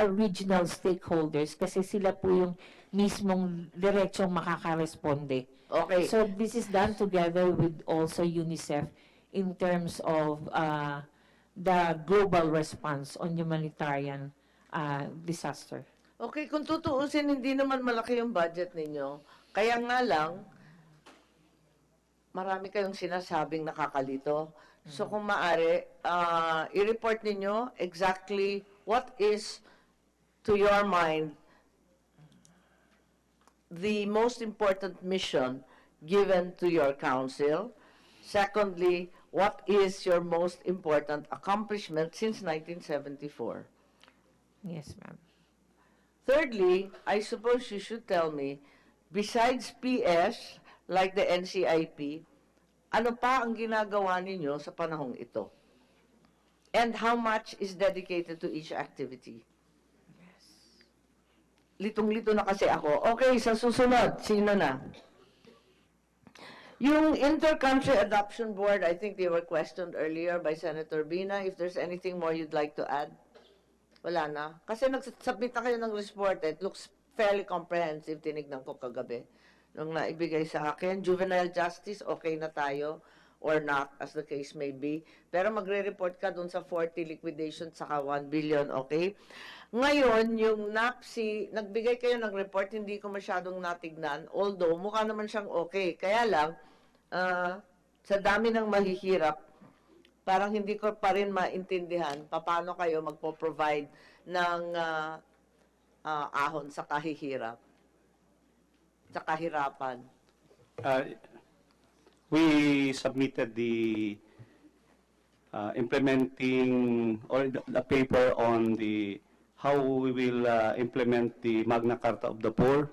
regional stakeholders kasi sila po yung mismong diretsong makakaresponde. Okay. So this is done together with also UNICEF in terms of the global response on humanitarian disaster. Okay, kung tutuusin, hindi naman malaki yung budget ninyo. Kaya nga lang, marami kayong sinasabing nakakalito. So kung maaari, i-report ninyo exactly what is, to your mind, the most important mission given to your council. Secondly, what is your most important accomplishment since 1974? Yes, ma'am. Thirdly, I suppose you should tell me, besides PS, like the NCIP, ano pa ang ginagawa ninyo sa panahong ito? And how much is dedicated to each activity? Litong-lito na kasi ako. Okay, sa susunod, sino na? Yung Inter-Country Adoption Board, I think they were questioned earlier by Senator Bina. If there's anything more you'd like to add? Wala na. Kasi nagsubmit na kayo ng report. It looks fairly comprehensive. Tinignan ko kagabi. Nung naibigay sa akin, juvenile justice, okay na tayo or not, as the case may be. Pero magre-report ka dun sa 40 liquidation saka 1 billion, okay? Ngayon, yung NAPSI, nagbigay kayo ng report, hindi ko masyadong natignan, although mukha naman siyang okay. Kaya lang, ah, sa dami ng mahihirap, parang hindi ko pa rin maintindihan paano kayo magpo-provide ng ahon sa kahirapan. Uh, we submitted the implementing or the paper on the how we will implement the Magna Carta of the Poor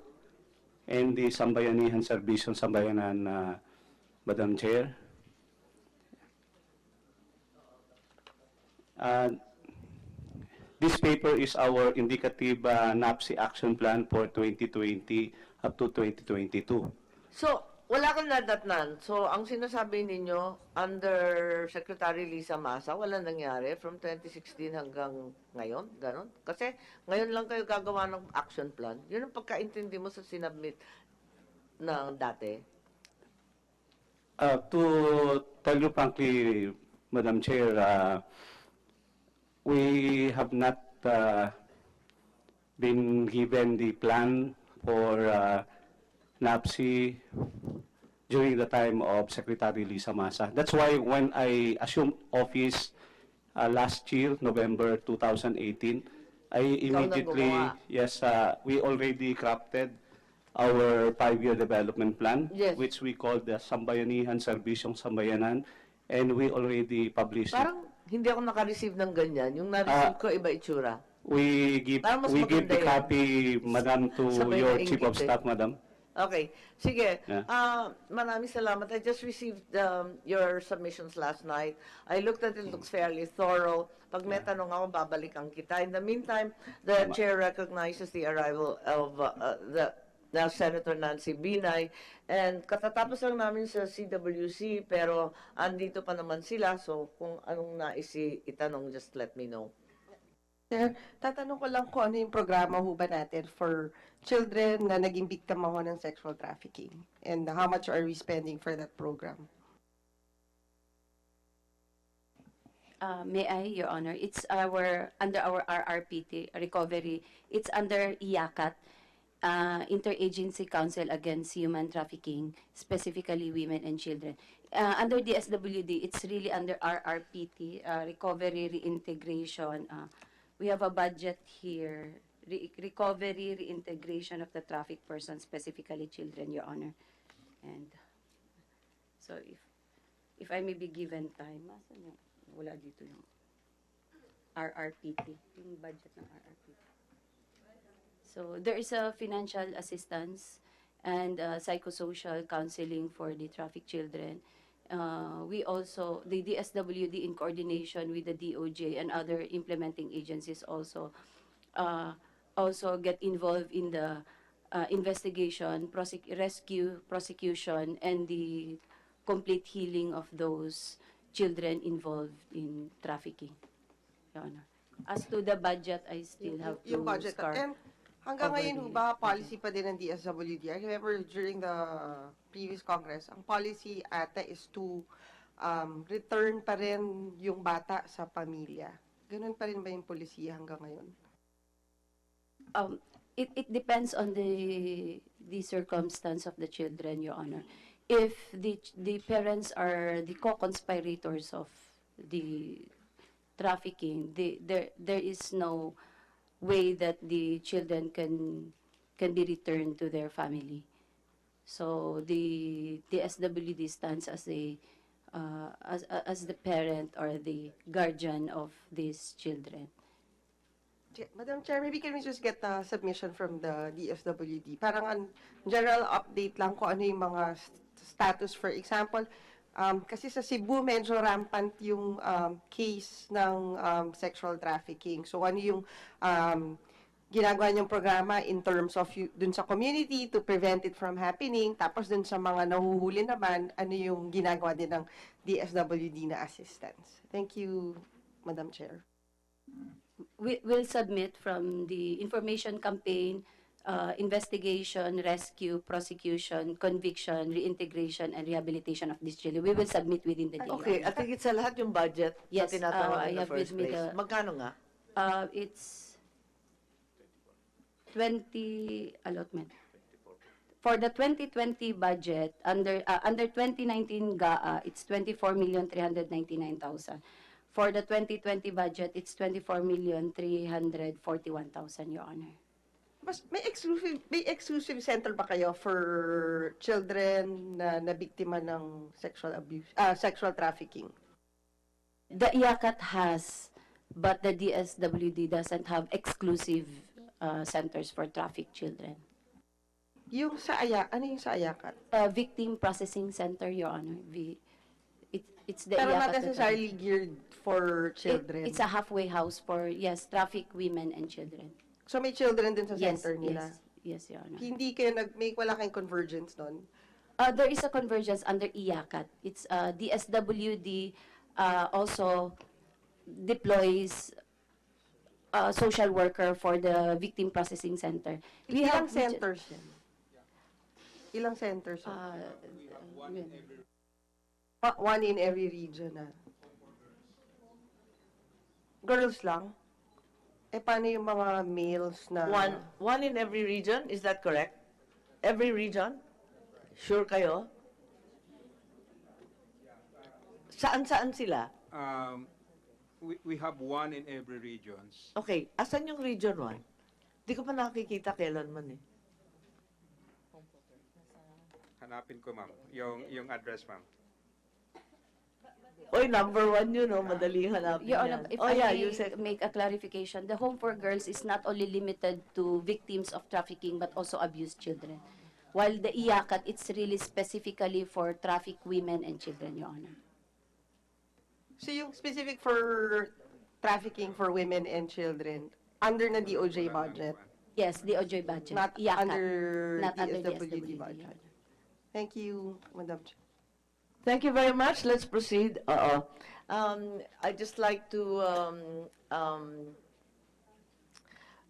and the Sambayanihan Serbisyon Sambayanan, Madam Chair. Uh, this paper is our indicative NAPSI action plan for 2020 up to 2022. So, wala kang nadatnan. So, ang sinasabi ninyo, under Secretary Lisa Masa, wala nangyari from 2016 hanggang ngayon? Ganon? Kasi ngayon lang kayo gagawa ng action plan. Yun ang pagkaintindi mo sa sinabmit ng dati. To tell you frankly, Madam Chair, we have not been given the plan for NAPSI during the time of Secretary Lisa Masa. That's why when I assumed office last year, November 2018, I immediately, gumawa. yes, we already crafted our 5-year development plan, Yes. which we call the Sambayanihan Serbisyong Sambayanan, and we already published it. Parang hindi ako naka-receive ng ganyan. Yung na-receive ko, iba itsura. We give Parang mas we give the maganda yun. copy, Madam, to Sabay your na Chief of inggit eh. Staff, Madam. Okay. Sige. Yeah. Maraming salamat. I just received your submissions last night. I looked at it. Looks fairly thorough. Pag may tanong ako, babalikan kita. In the meantime, the Tama. chair recognizes the arrival of the Senator Nancy Binay. And katatapos lang namin sa CWC, pero andito pa naman sila. So, kung anong nais itanong, just let me know. Sir, tatanong ko lang kung ano yung programa ho ba natin for children na naging biktima ho ng sexual trafficking, and how much are we spending for that program? May I, Your Honor? It's under our RRPT recovery. It's under IACAT, Interagency Council Against Human Trafficking, specifically women and children. Under DSWD, it's really under RRPT, recovery, reintegration. We have a budget here, recovery, reintegration of the trafficked persons, specifically children, Your Honor. And so if I may be given time, asan yung, wala dito yung RRPT, yung budget ng RRPT. So there is a financial assistance and psychosocial counseling for the trafficked children. We also, the DSWD in coordination with the DOJ and other implementing agencies also get involved in the investigation, rescue, prosecution, and the complete healing of those children involved in trafficking, Your Honor. As to the budget, I still have to Yung budget. scar And hanggang over ngayon ho the- ba, policy pa din ng DSWD? I remember during the previous Congress, ang policy ata is to return pa rin yung bata sa pamilya. Ganun pa rin ba yung polisiya hanggang ngayon? It depends on the circumstance of the children, Your Honor. If the parents are the co-conspirators of the trafficking, there is no way that the children can be returned to their family. So the SWD stands as as the parent or the guardian of these children. Madam Chair, maybe can we just get a submission from the DSWD? Parang general update lang kung ano yung mga status. For example, kasi sa Cebu, medyo rampant yung case ng sexual trafficking. So ano yung ginagawa niyong programa in terms of dun sa community to prevent it from happening, tapos dun sa mga nahuhuli naman, ano yung ginagawa din ng DSWD na assistance? Thank you, Madam Chair. We'll submit from the information campaign, investigation, rescue, prosecution, conviction, reintegration, and rehabilitation of these children. We will submit within the day. Okay, at higit sa lahat yung budget Yes, na tinatawag I in the have first with me place. the- Magkano nga? It's 20 allotment. For the 2020 budget, under 2019 GAA, it's 24,399,000. For the 2020 budget, it's 24,341,000, Your Honor. May exclusive center ba kayo for children na biktima ng sexual trafficking? The IACAT has, but the DSWD doesn't have exclusive centers for trafficked children. Yung ano yung sa Ayakat? Victim Processing Center, Your Honor. It's the Pero IACAT not that- necessarily geared for children. It's a halfway house for, yes, trafficked women and children. So may children din sa Yes, center nila? yes, Your Honor. Hindi kayo wala kayong convergence doon? There is a convergence under IACAT. It's DSWD also deploys social worker for the Victim Processing Center. Ilang centers yan? Ilang centers? One in every region na. Girls lang? Paano yung mga males na... One in every region, is that correct? Every region? Sure kayo? Saan sila? We have one in every regions. Okay, asan yung region 1? Di ko pa nakikita kailanman eh. Hanapin ko, ma'am. Yung address, ma'am. Oy, number 1 yun, no? Madali hanapin Your Honor, yan. if Oh, I yeah, may you said... make a clarification, the Home for Girls is not only limited to victims of trafficking but also abused children. While the IACAT, it's really specifically for trafficked women and children, Your Honor. So yung specific for trafficking for women and children, under na DOJ budget, Yes, the OJ budget. not IACAT, under not under DSWD DSWD. budget. Thank you, Madam Chair. Thank you very much. Let's proceed. I'd just like to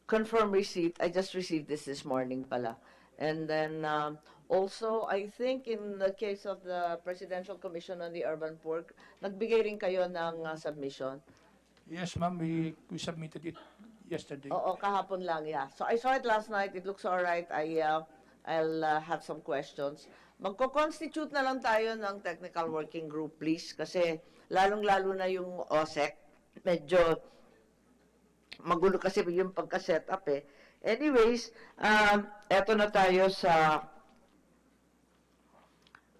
confirm receipt. I just received this morning pala. And then also, I think in the case of the Presidential Commission on the Urban Poor, nagbigay rin kayo ng submission. Yes, ma'am, we submitted it yesterday. Oo, kahapon lang, yeah. So I saw it last night. It looks all right. I'll have some questions. Magko-constitute na lang tayo ng technical working group, please, kasi lalong-lalo na yung OSEC. Medyo magulo kasi yung pagka-set up eh. Anyways, eto na tayo sa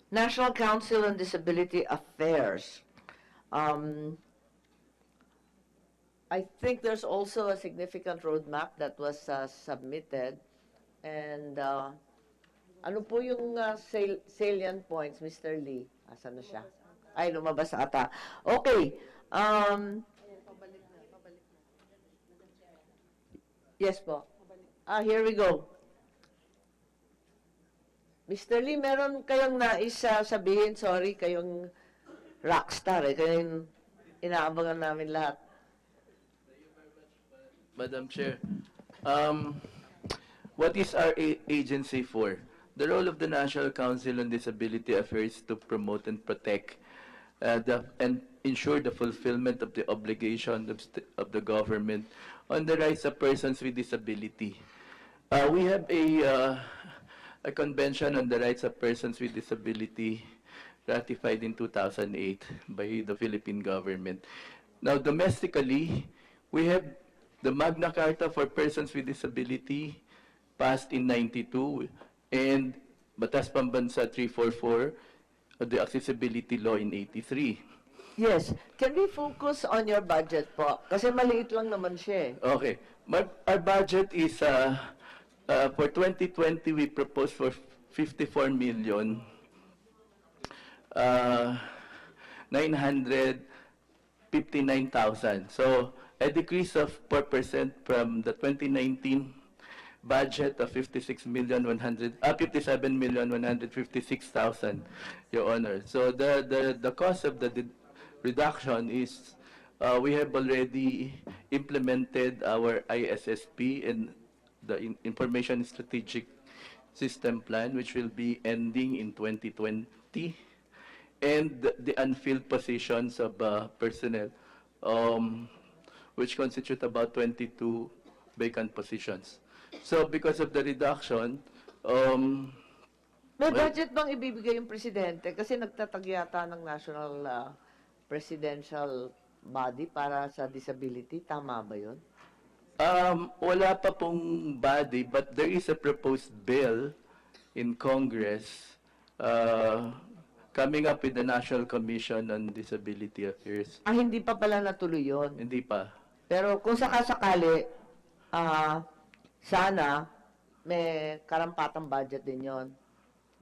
National Council on Disability Affairs. I think there's also a significant roadmap that was submitted. And ano po yung salient points, Mr. Lee? Asan na siya? Ay, lumabas ata. Okay. Yes po. Here we go. Mr. Lee, meron kayong nais sabihin? Sorry, kayong rockstar eh. Kayong inaabangan namin lahat. Madam Chair, what is our agency for? The role of the National Council on Disability Affairs is to promote and protect and ensure the fulfillment of the obligation of the government on the rights of persons with disability. We have a convention on the rights of persons with disability ratified in 2008 by the Philippine government. Now, domestically, we have the Magna Carta for Persons with Disability passed in 92 and Batas Pambansa 344 of the Accessibility Law in 83. Yes. Can we focus on your budget po? Kasi maliit lang naman siya eh. Okay. Our budget is, for 2020, we propose for 54 million 959,000. So, a decrease of 4% from the 2019 budget of 57,156,000, Your Honor. So the cause of the reduction is we have already implemented our ISSP and the Information Strategic System Plan, which will be ending in 2020, and the unfilled positions of personnel, which constitute about 22 vacant positions. So because of the reduction, May Well- budget bang ibibigay yung presidente? Kasi nagtatag yata ng national presidential body para sa disability. Tama ba yun? Wala pa pong body, but there is a proposed bill in Congress coming up with the National Commission on Disability Affairs. Hindi pa pala natuloy yun. Hindi pa. Pero kung sakasakali, sana may karampatang budget din yon.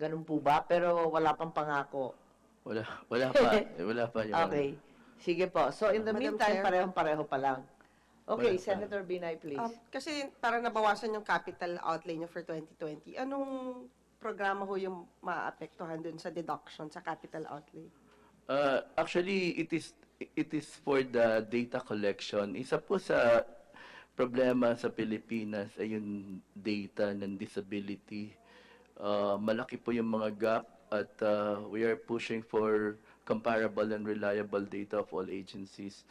Ganun po ba? Pero wala pang pangako. Wala pa. Wala pa yun. Okay. Sige po. So in the Madam meantime, Chair. parehong-pareho pa lang. Okay, Wala pa. Senator Binay, please. Kasi para nabawasan yung capital outlay niyo for 2020, anong programa ho yung maapektuhan dun sa deduction sa capital outlay? Actually, it is for the data collection. Isa po sa problema sa Pilipinas ay yung data ng disability. Malaki po yung mga gap at we are pushing for comparable and reliable data of all agencies.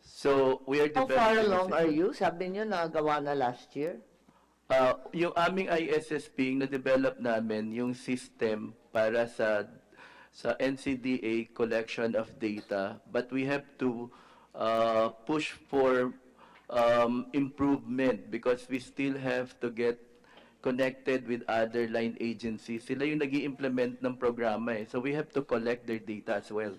So, we are How far developing a along are system. you? Sabi niyo nagawa na last year. Yung aming ISSP, na-develop namin yung system para sa NCDA collection of data, but we have to push for improvement because we still have to get connected with other line agencies. Sila yung nag-i-implement ng programa eh. So we have to collect their data as well.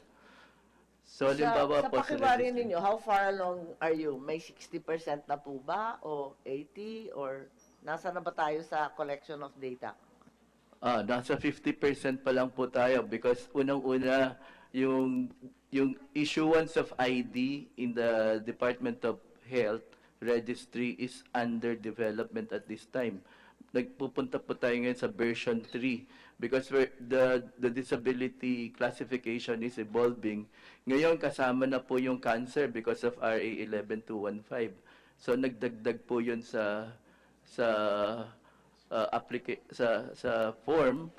So, halimbawa Sa po pakiwari registry. ninyo, how far along are you? May 60% na po ba? O 80? Or nasa na ba tayo sa collection of data? Nasa 50% pa lang po tayo because unang-una yung issuance of ID in the Department of Health registry is under development at this time. Nagpupunta po tayo ngayon sa version 3 because the disability classification is evolving. Ngayon kasama na po yung cancer because of RA 11215. So nagdagdag po yun sa form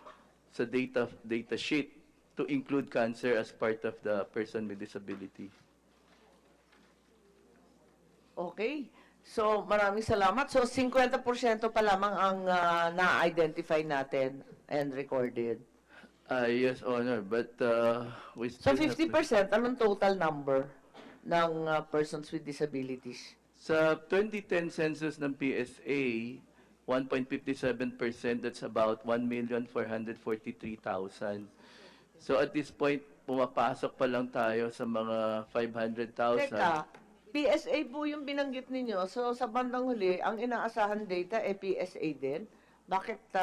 sa data sheet to include cancer as part of the person with disability. Okay. So, maraming salamat. So, 50% pa lamang ang na-identify natin and recorded. Yes, Honor, but we So, still have to- 50%, anong total number ng persons with disabilities? Sa 2010 census ng PSA, 1.57%, that's about 1,443,000. So at this point, pumapasok pa lang tayo sa mga 500,000. Teka, PSA po yung binanggit ninyo. So, sa bandang huli, ang inaasahan data PSA din? Bakit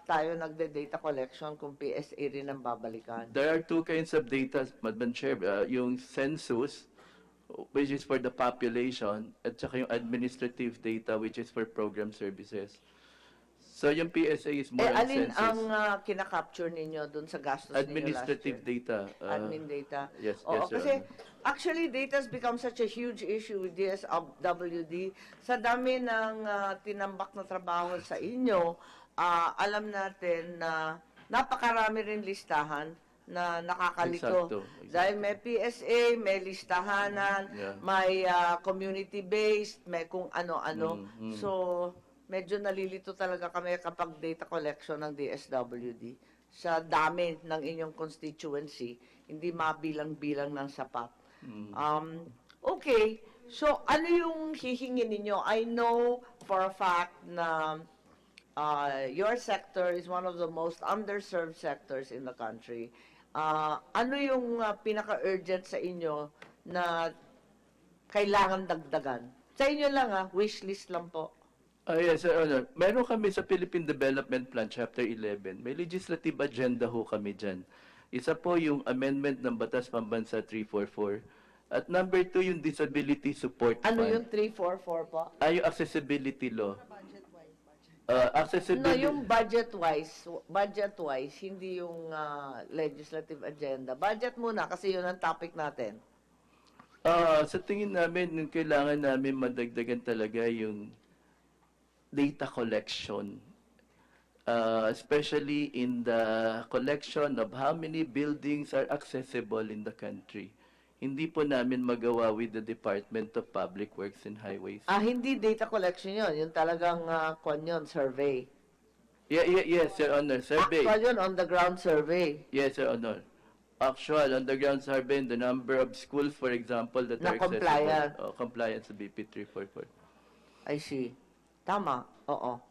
tayo nagde-data collection kung PSA rin ang babalikan? There are two kinds of data, Madam Chair. Yung census, which is for the population, at saka yung administrative data, which is for program services. So yung PSA is more on Alin census. ang kinakapture ninyo dun sa gastos Administrative ninyo last year? data. Admin data. Yes, Oo, yes, Your kasi Honor. actually data has become such a huge issue with DSWD. Sa dami ng tinambak na trabaho sa inyo, alam natin na napakarami rin listahan na nakakalito. Exacto. Dahil may PSA, may listahanan, Yeah. may community-based, may kung ano-ano. So, medyo nalilito talaga kami kapag data collection ng DSWD. Sa dami ng inyong constituency, hindi mabilang-bilang ng sapat. Okay, so ano yung hihingin ninyo? I know for a fact na your sector is one of the most underserved sectors in the country. Ano yung pinaka-urgent sa inyo na kailangan dagdagan? Sa inyo lang wish list lang po. Yes, Sir Honor. Meron kami sa Philippine Development Plan, Chapter 11. May legislative agenda ho kami dyan. Isa po yung amendment ng Batas Pambansa 344. At number 2, yung Disability Support Ano Fund. yung 344 po? Yung accessibility law. No, Accessibility. yung budget-wise, hindi yung legislative agenda. Budget muna kasi yun ang topic natin. Sa tingin namin, yung kailangan namin madagdagan talaga yung data collection. Especially in the collection of how many buildings are accessible in the country. Hindi po namin magawa with the Department of Public Works and Highways. Hindi data collection yun. Yung talagang, survey. Yes, Your Honor. Survey. Actual yun, on the ground survey. Yes, Your Honor. Actual, underground survey, the number of schools, for example, that Na are accessible. compliant. Compliant sa BP 344. I see. Tama, oo.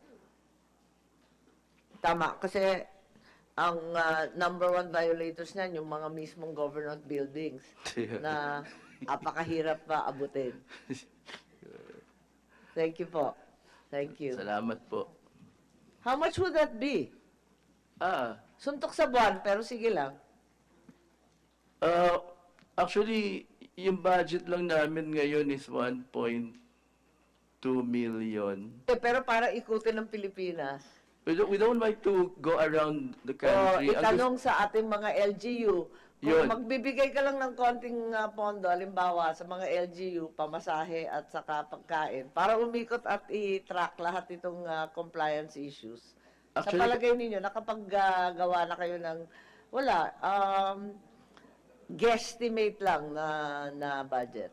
Tama, kasi ang number one violators niyan, yung mga mismong government buildings na apakahirap pa abutin. Thank you po. Thank you. Salamat po. How much would that be? Suntok sa buwan, pero sige lang. Actually, yung budget lang namin ngayon is 1.2 million. Pero para ikutin ng Pilipinas. We don't like to go around the O country. itanong sa ating mga LGU, kung Yun. magbibigay ka lang ng konting pondo, halimbawa sa mga LGU, pamasahe at saka pagkain, para umikot at i-track lahat itong compliance issues. Actually, Sa palagay ninyo, nakapaggawa na kayo ng, wala, guesstimate lang na budget?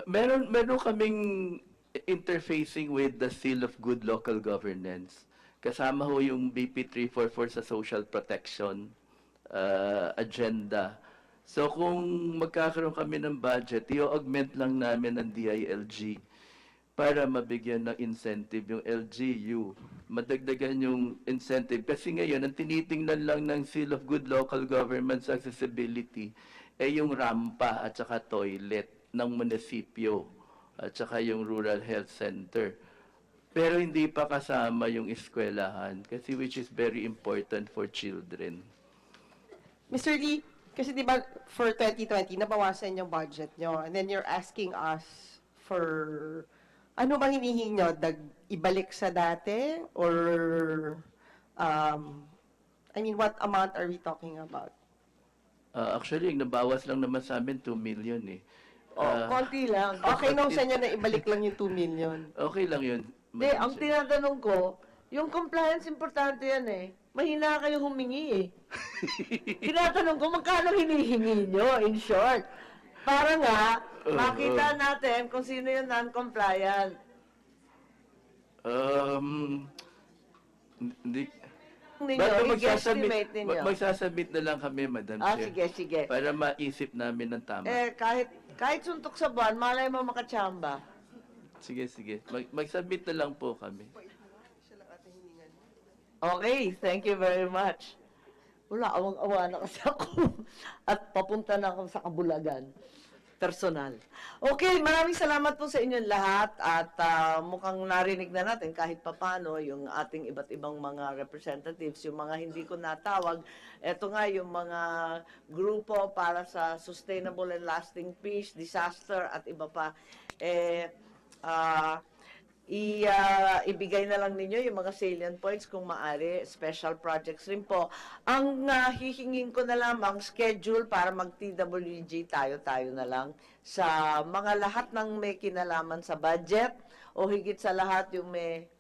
Meron kaming interfacing with the Seal of Good Local Governance. Kasama ho yung BP 344 sa social protection agenda. So kung magkakaroon kami ng budget, i-augment lang namin ang DILG para mabigyan ng incentive yung LGU, madagdagan yung incentive. Kasi ngayon, ang tinitingnan lang ng Seal of Good Local Government's accessibility ay yung rampa at saka toilet ng munisipyo at saka yung rural health center. Pero hindi pa kasama yung eskwelahan kasi which is very important for children. Mr. Lee, kasi di ba for 2020, nabawasan yung budget nyo, and then you're asking us for, ano bang hinihingi nyo? Ibalik sa dati? Or, I mean, what amount are we talking about? Actually, yung nabawas lang naman sa amin, 2 million eh. Konti lang. Okay nung sa inyo na ibalik lang yung 2 million. Okay lang yun. Hindi, ang tinatanong ko, yung compliance, importante yan eh. Mahina kayo humingi eh. Tinatanong ko, magkano hinihingi nyo, in short? Para nga, makita natin kung sino yung non-compliant. Hindi. Ninyo, i-guesstimate ninyo. Magsasubmit na lang kami, Madam Chair. Sige, sige. Para maisip namin ng tama. Kahit suntok sa buwan, malay mo makachamba. Sige. Mag-submit na lang po kami. Okay, thank you very much. Wala, awang-awa na kasi ako. At papunta na ako sa Kabulagan. Personal. Okay, maraming salamat po sa inyong lahat. At mukhang narinig na natin kahit papano yung ating iba't ibang mga representatives, yung mga hindi ko natawag. Ito nga yung mga grupo para sa sustainable and lasting peace, disaster at iba pa. Ibigay na lang ninyo yung mga salient points kung maaari, special projects rin po. Ang hihingin ko na lamang schedule para mag-TWG tayo-tayo na lang sa mga lahat ng may kinalaman sa budget o higit sa lahat yung may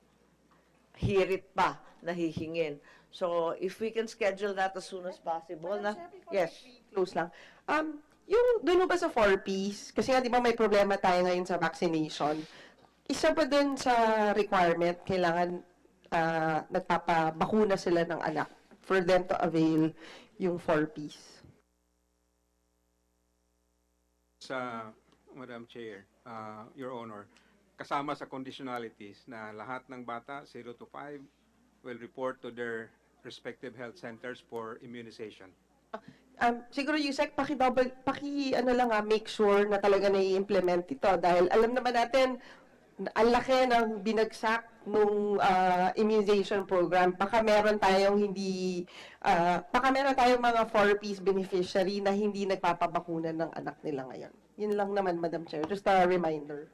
hirit pa na hihingin. So, if we can schedule that as soon as possible na. Yes. Close lang. Yung doon ba sa 4Ps, kasi nga di ba may problema tayo ngayon sa vaccination, isa pa dun sa requirement, kailangan nagpapabakuna sila ng anak for them to avail yung 4Ps. Sa Madam Chair, Your Honor, kasama sa conditionalities na lahat ng bata 0 to 5 will report to their respective health centers for immunization. Siguro Yusek, make sure na talaga na-i-implement ito dahil alam naman natin ang laki ng binagsak nung immunization program. Baka meron tayong mga 4Ps beneficiary na hindi nagpapabakuna ng anak nila ngayon. Yun lang naman, Madam Chair. Just a reminder.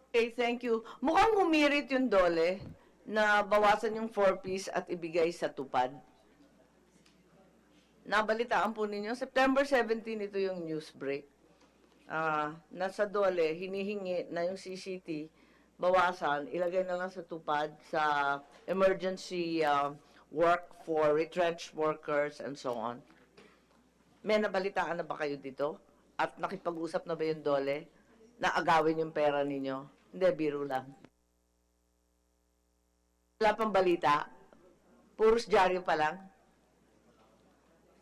Okay, thank you. Mukhang humirit yung dole na bawasan yung 4Ps at ibigay sa tupad. Nabalitaan po ninyo, September 17 ito yung news break. Nasa dole, hinihingi na yung CCT, bawasan, ilagay na lang sa tupad sa emergency work for retrenched workers and so on. May nabalitaan na ba kayo dito? At nakipag-usap na ba yung dole na agawin yung pera ninyo? Hindi, biro lang. Wala pang balita? Puros dyaryo pa lang?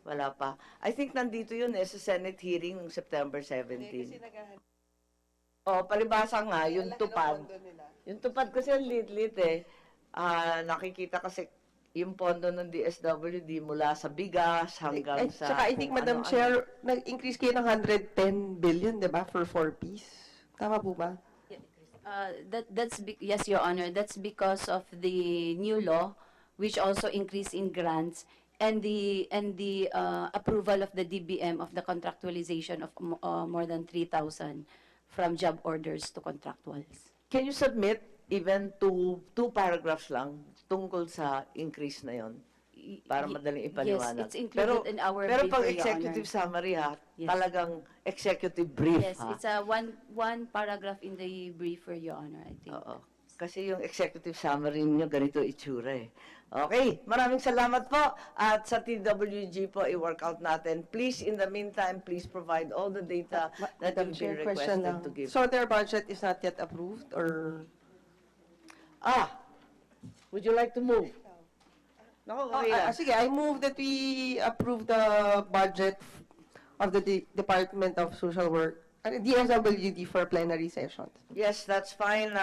Wala pa. I think nandito yun sa Senate hearing ng September 17. Oh, palibasa nga, yung tupad. Yung tupad kasi ang lit-lit eh. Nakikita kasi yung pondo ng DSWD mula sa bigas hanggang sa... Tsaka I think, kung Madam ano-ano. Chair, nag-increase kayo ng 110 billion, di ba, for 4Ps? Tama po ba? Yes, Your Honor, that's because of the new law, which also increase in grants, and the approval of the DBM of the contractualization of more than 3,000 from job orders to contractuals. Can you submit even two paragraphs lang tungkol sa increase na yon? Para madaling ipaliwanag. Yes, it's included in our pero briefer, pag Your executive Honor. summary ha, Yes. talagang executive brief Yes, ha. it's a one paragraph in the briefer, Your Honor, I think. Oo. Kasi yung executive summary niyo ganito itsura eh. Okay, maraming salamat po. At sa TWG po, i-work out natin. Please, in the meantime, please provide all the data that Madam you've Chair, been question requested lang. to give. So their budget is not yet approved, or? Would you like to move? No, okay lang. Sige, I move that we approve the budget of the Department of Social Work, DSWD, for plenary sessions. Yes, that's fine.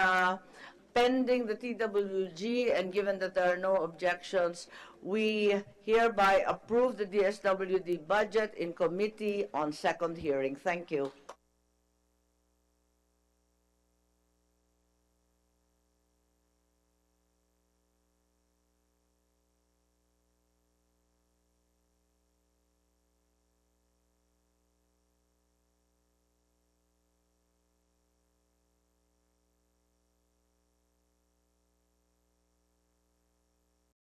Pending the TWG and given that there are no objections, we hereby approve the DSWD budget in committee on second hearing. Thank you.